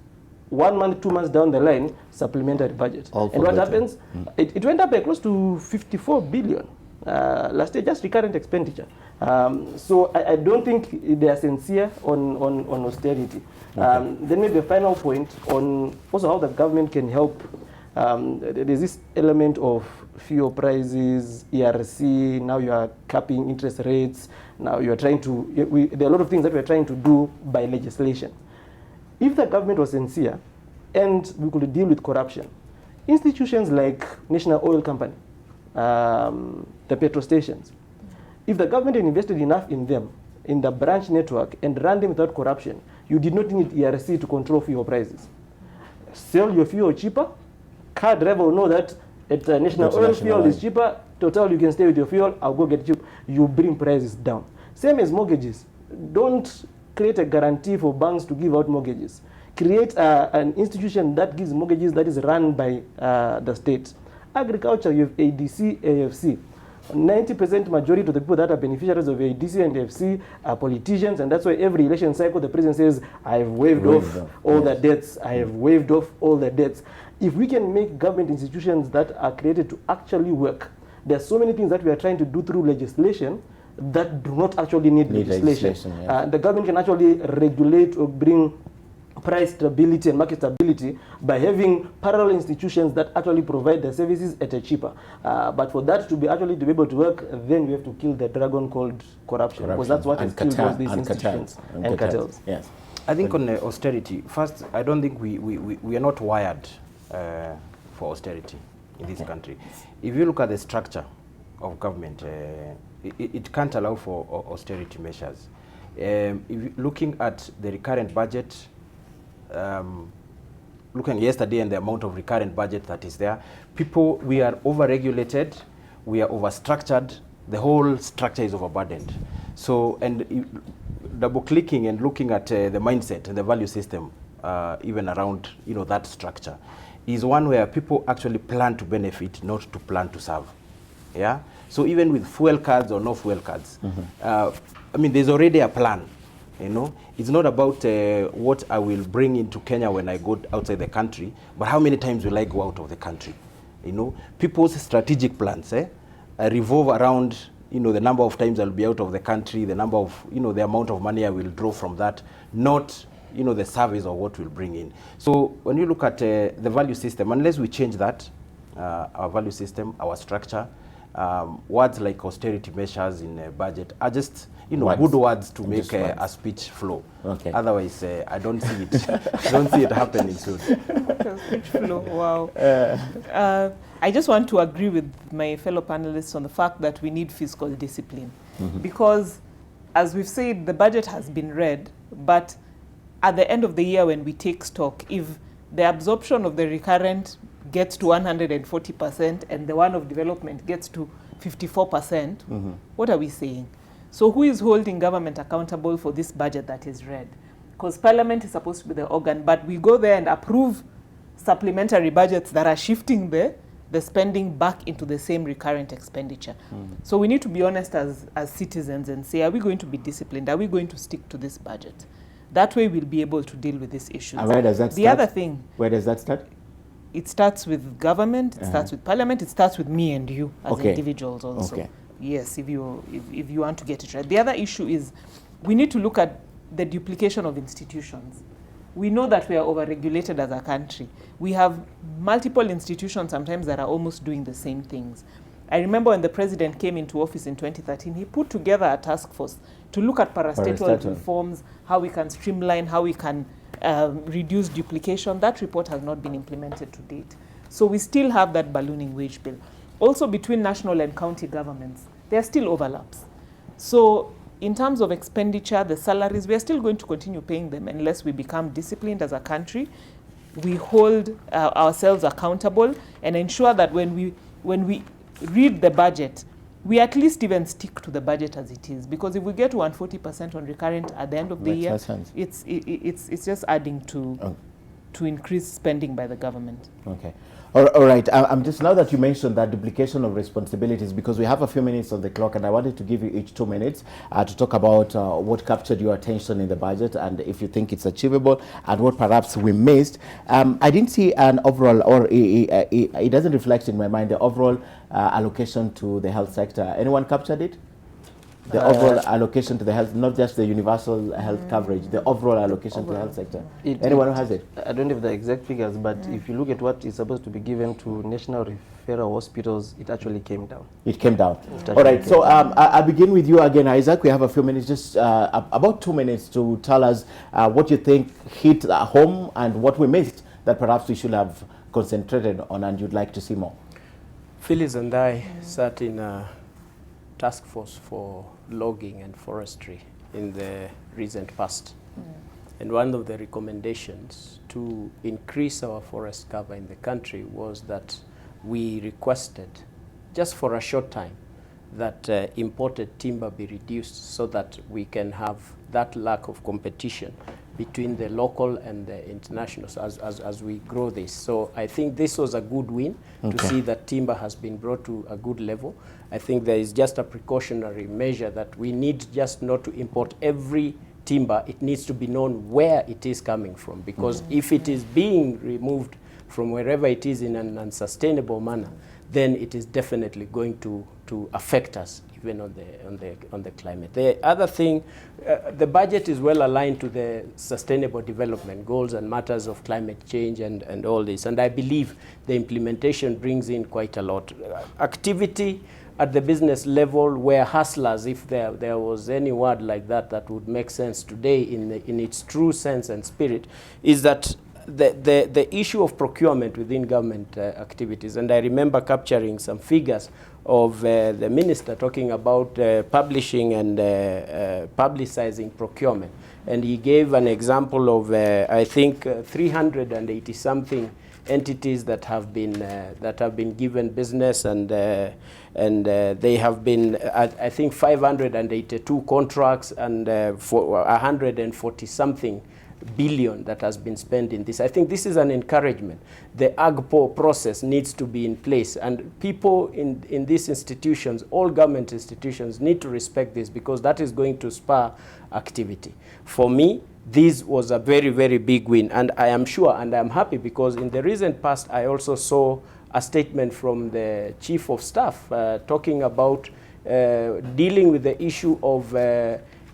1 month, 2 months down the line, supplementary budget. And what happens? It went up by close to 54 billion last year, just recurrent expenditure. So I don't think they are sincere on austerity. Then maybe a final point on also how the government can help. There's this element of fuel prices, ERC, now you are capping interest rates, now you are trying to, there are a lot of things that we are trying to do by legislation. If the government was sincere and we could deal with corruption, institutions like National Oil Company, the petrol stations, if the government had invested enough in them, in the branch network, and ran them without corruption, you did not need ERC to control fuel prices. Sell your fuel cheaper. Car driver will know that at National Oil fuel is cheaper. Total, you can stay with your fuel. I'll go get it cheap. You bring prices down. Same as mortgages. Don't create a guarantee for banks to give out mortgages. Create an institution that gives mortgages that is run by the state. Agriculture, you have ADC, AFC. 90% majority of the people that are beneficiaries of ADC and AFC are politicians, and that's why every election cycle the president says, I have waived off all the debts, I have waived off all the debts. If we can make government institutions that are created to actually work, there are so many things that we are trying to do through legislation that do not actually need legislation. Yes. The government can actually regulate or bring price stability and market stability by having parallel institutions that actually provide the services at a cheaper. But for that to be able to work, then we have to kill the dragon called corruption. Because that's what has killed all these institutions and cartels. Yes. I think on austerity, first, I don't think we are not wired for austerity in this country. If you look at the structure of government, it can't allow for austerity measures. If looking at the recurrent budget, looking yesterday and the amount of recurrent budget that is there, we are over-regulated, we are over-structured, the whole structure is overburdened. So, and double-clicking and looking at the mindset and the value system, even around that structure, is one where people actually plan to benefit, not to plan to serve. Yeah. So even with fuel cards or no fuel cards, I mean, there's already a plan. It's not about what I will bring into Kenya when I go outside the country, but how many times will I go out of the country? People's strategic plans revolve around the number of times I'll be out of the country, the number of the amount of money I will draw from that, not the service or what we'll bring in. So when you look at the value system, unless we change that, our value system, our structure, words like austerity measures in a budget are just good words to make a speech flow. Okay. Otherwise, I don't see it. I don't see it happening soon. Speech flow. Wow. I just want to agree with my fellow panelists on the fact that we need fiscal discipline, because, as we've said, the budget has been read, but at the end of the year, when we take stock, if the absorption of the recurrent gets to 140% and the one of development gets to 54%, what are we saying? So who is holding government accountable for this budget that is read? Because Parliament is supposed to be the organ, but we go there and approve supplementary budgets that are shifting the spending back into the same recurrent expenditure. So we need to be honest as citizens and say, are we going to be disciplined? Are we going to stick to this budget? That way we'll be able to deal with these issues. And where does that start? The other thing. Where does that start? it starts with government, it starts with parliament, it starts with me and you as individuals also. Okay. Yes, if you want to get it right. The other issue is we need to look at the duplication of institutions. We know that we are overregulated as a country. We have multiple institutions sometimes that are almost doing the same things. I remember when the president came into office in 2013, he put together a task force to look at parastatal reforms, how we can streamline, how we can reduce duplication. That report has not been implemented to date. So we still have that ballooning wage bill. Also between national and county governments, there are still overlaps. So in terms of expenditure, the salaries, we are still going to continue paying them unless we become disciplined as a country. We hold ourselves accountable and ensure that when we read the budget, we at least even stick to the budget as it is. Because if we get to 140% on recurrent at the end of the year, it's just adding to increased spending by the government. Okay. All right. I'm just, now that you mentioned that duplication of responsibilities, because we have a few minutes on the clock, and I wanted to give you each 2 minutes to talk about what captured your attention in the budget, and if you think it's achievable, and what perhaps we missed. I didn't see an overall, or it doesn't reflect in my mind, the overall allocation to the health sector. Anyone captured it? The overall allocation to the health, not just the universal health coverage, the overall allocation to the health sector. Anyone who has it? I don't have the exact figures, but if you look at what is supposed to be given to national referral hospitals, it actually came down. It came down. All right, so I'll begin with you again, Isaac. We have a few minutes, just about 2 minutes to tell us what you think hit home and what we missed that perhaps we should have concentrated on and you'd like to see more. Phyllis and I sat in a task force for logging and forestry in the recent past. And one of the recommendations to increase our forest cover in the country was that we requested, just for a short time, that imported timber be reduced so that we can have that lack of competition between the local and the internationals as we grow this. So I think this was a good win to see that timber has been brought to a good level. I think there is just a precautionary measure that we need just not to import every timber. It needs to be known where it is coming from, because if it is being removed from wherever it is in an unsustainable manner, then it is definitely going to affect us even on the climate. The other thing, the budget is well aligned to the sustainable development goals and matters of climate change and all this. And I believe the implementation brings in quite a lot. Activity at the business level where hustlers, if there was any word like that that would make sense today in its true sense and spirit, is that the issue of procurement within government activities. And I remember capturing some figures of the minister talking about publishing and publicizing procurement. And he gave an example of, I think, 380-something entities that have been given business, and they have been, I think, 582 contracts and for 140-something billion that has been spent in this. I think this is an encouragement. The AGPO process needs to be in place, and people in these institutions, all government institutions, need to respect this, because that is going to spur activity. For me, this was a very, very big win, and I am sure and I am happy because in the recent past I also saw a statement from the Chief of Staff talking about dealing with the issue of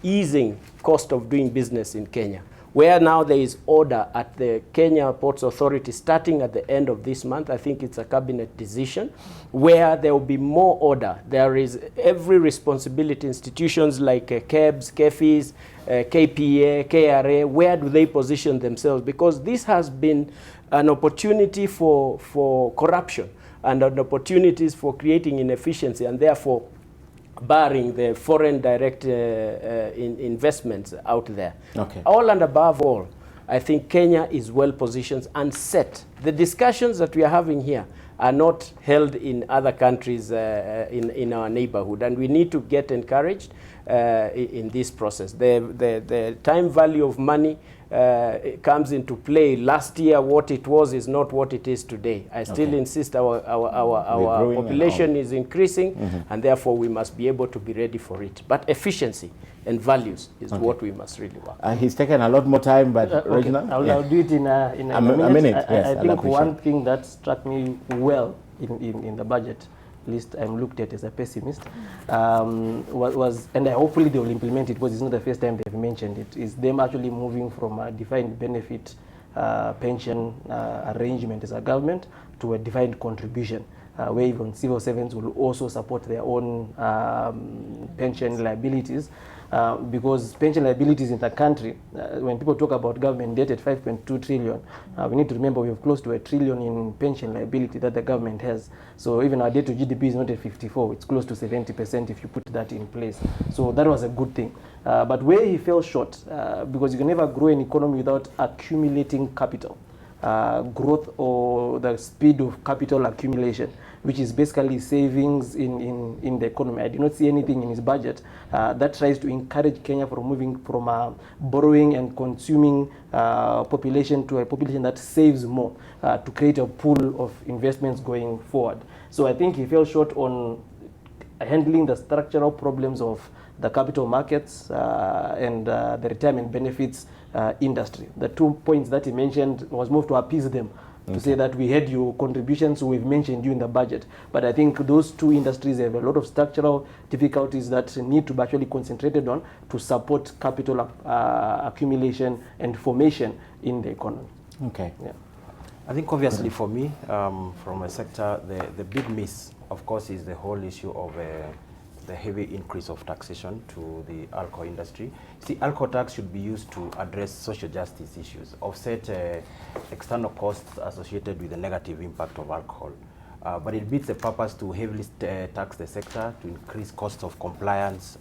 easing cost of doing business in Kenya, where now there is order at the Kenya Ports Authority starting at the end of this month. I think it's a cabinet decision where there will be more order. There is every responsibility, institutions like KEBS, KEFIS, KPA, KRA, where do they position themselves? Because this has been an opportunity for corruption and an opportunities for creating inefficiency, and therefore barring the foreign direct investments out there. Okay. All and above all, I think Kenya is well positioned and set. The discussions that we are having here are not held in other countries in our neighborhood, and we need to get encouraged in this process. The time value of money comes into play. Last year, what it was is not what it is today. I still insist our population is increasing, and therefore we must be able to be ready for it. But efficiency and values is what we must really work. He's taken a lot more time, but Reginald? I'll do it in a minute. I think one thing that struck me well in the budget, at least I'm looked at as a pessimist, was, and hopefully they will implement it because it's not the first time they've mentioned it, is them actually moving from a defined benefit pension arrangement as a government to a defined contribution, where even civil servants will also support their own pension liabilities. Because pension liabilities in the country, when people talk about government debt at 5.2 trillion, we need to remember we have close to $1 trillion in pension liability that the government has. So even our debt to GDP is not at 54, it's close to 70% if you put that in place. So that was a good thing. But where he fell short, because you can never grow an economy without accumulating capital. Growth or the speed of capital accumulation, which is basically savings in the economy. I do not see anything in his budget that tries to encourage Kenya from moving from a borrowing and consuming population to a population that saves more to create a pool of investments going forward. So I think he fell short on handling the structural problems of the capital markets and the retirement benefits industry. The 2 points that he mentioned was more to appease them, to say that we had your contributions, we've mentioned you in the budget. But I think those two industries have a lot of structural difficulties that need to be actually concentrated on to support capital accumulation and formation in the economy. Okay. Yeah. I think obviously for me, from a sector, the big miss, of course, is the whole issue of the heavy increase of taxation to the alcohol industry. See, alcohol tax should be used to address social justice issues, offset external costs associated with the negative impact of alcohol. But it beats the purpose to heavily tax the sector, to increase costs of compliance,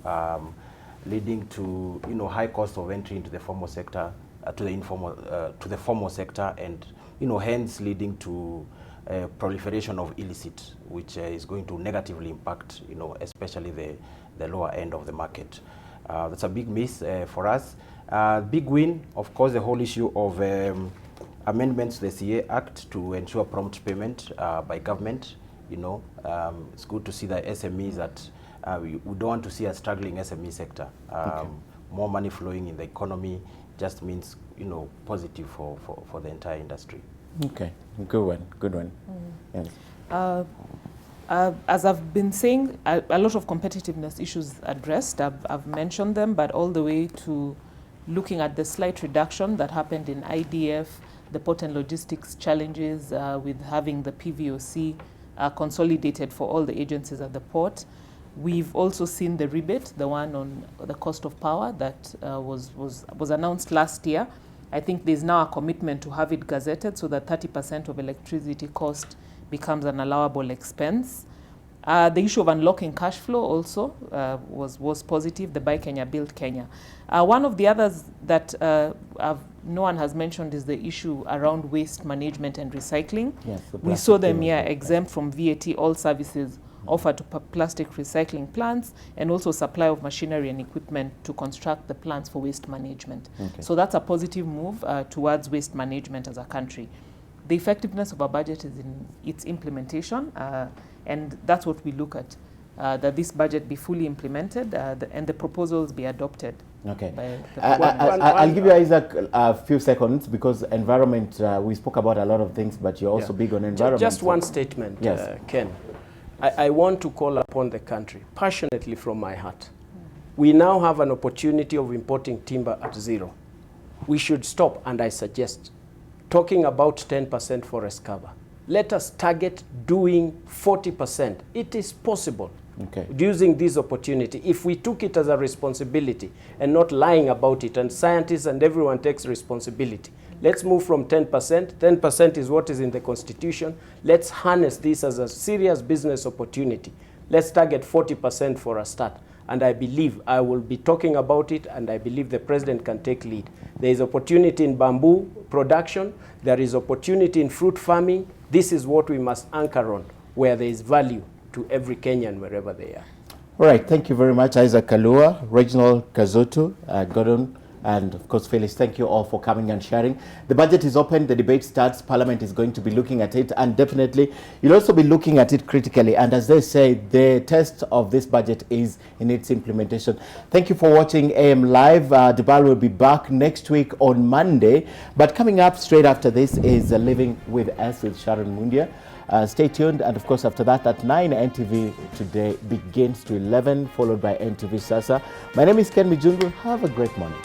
leading to high cost of entry into the formal sector, to the formal sector, and hence leading to proliferation of illicit, which is going to negatively impact, especially the lower end of the market. That's a big miss for us. Big win, of course, the whole issue of amendments to the CA Act to ensure prompt payment by government. It's good to see the SMEs that we don't want to see a struggling SME sector. More money flowing in the economy just means, positive for the entire industry. Okay, good one. Yes. As I've been saying, a lot of competitiveness issues addressed. I've mentioned them, but all the way to looking at the slight reduction that happened in IDF, the port and logistics challenges with having the PVOC consolidated for all the agencies at the port. We've also seen the rebate, the one on the cost of power that was announced last year. I think there's now a commitment to have it gazetted so that 30% of electricity cost becomes an allowable expense. The issue of unlocking cash flow also was positive, the Buy Kenya, Build Kenya. One of the others that no one has mentioned is the issue around waste management and recycling. Yes, we saw them here exempt from VAT all services offered to plastic recycling plants, and also supply of machinery and equipment to construct the plants for waste management. Okay. So that's a positive move towards waste management as a country. The effectiveness of our budget is in its implementation, and that's what we look at, that this budget be fully implemented and the proposals be adopted. Okay. I'll give you, Isaac, a few seconds, because environment, we spoke about a lot of things, but you're also big on environment. Just one statement, yes. Ken. I want to call upon the country, passionately from my heart. We now have an opportunity of importing timber at zero. We should stop, and I suggest, talking about 10% forest cover. Let us target doing 40%. It is possible. Okay. Using this opportunity, if we took it as a responsibility and not lying about it, and scientists and everyone takes responsibility. Let's move from 10%. 10% is what is in the Constitution. Let's harness this as a serious business opportunity. Let's target 40% for a start. And I believe I will be talking about it, and I believe the president can take lead. There is opportunity in bamboo production. There is opportunity in fruit farming. This is what we must anchor on, where there is value to every Kenyan wherever they are. All right, thank you very much, Isaac Kalua, Reginald Kazoto, Gordon And of course, Felix, thank you all for coming and sharing. The budget is open, the debate starts, Parliament is going to be looking at it, and definitely you'll also be looking at it critically. And as they say, the test of this budget is in its implementation. Thank you for watching AM Live. Debal will be back next week on Monday. But coming up straight after this is Living with Us with Sharon Mundia. Stay tuned, and of course after that at 9, NTV Today begins to 11, followed by NTV Sasa. My name is Ken Mijungu. Have a great morning.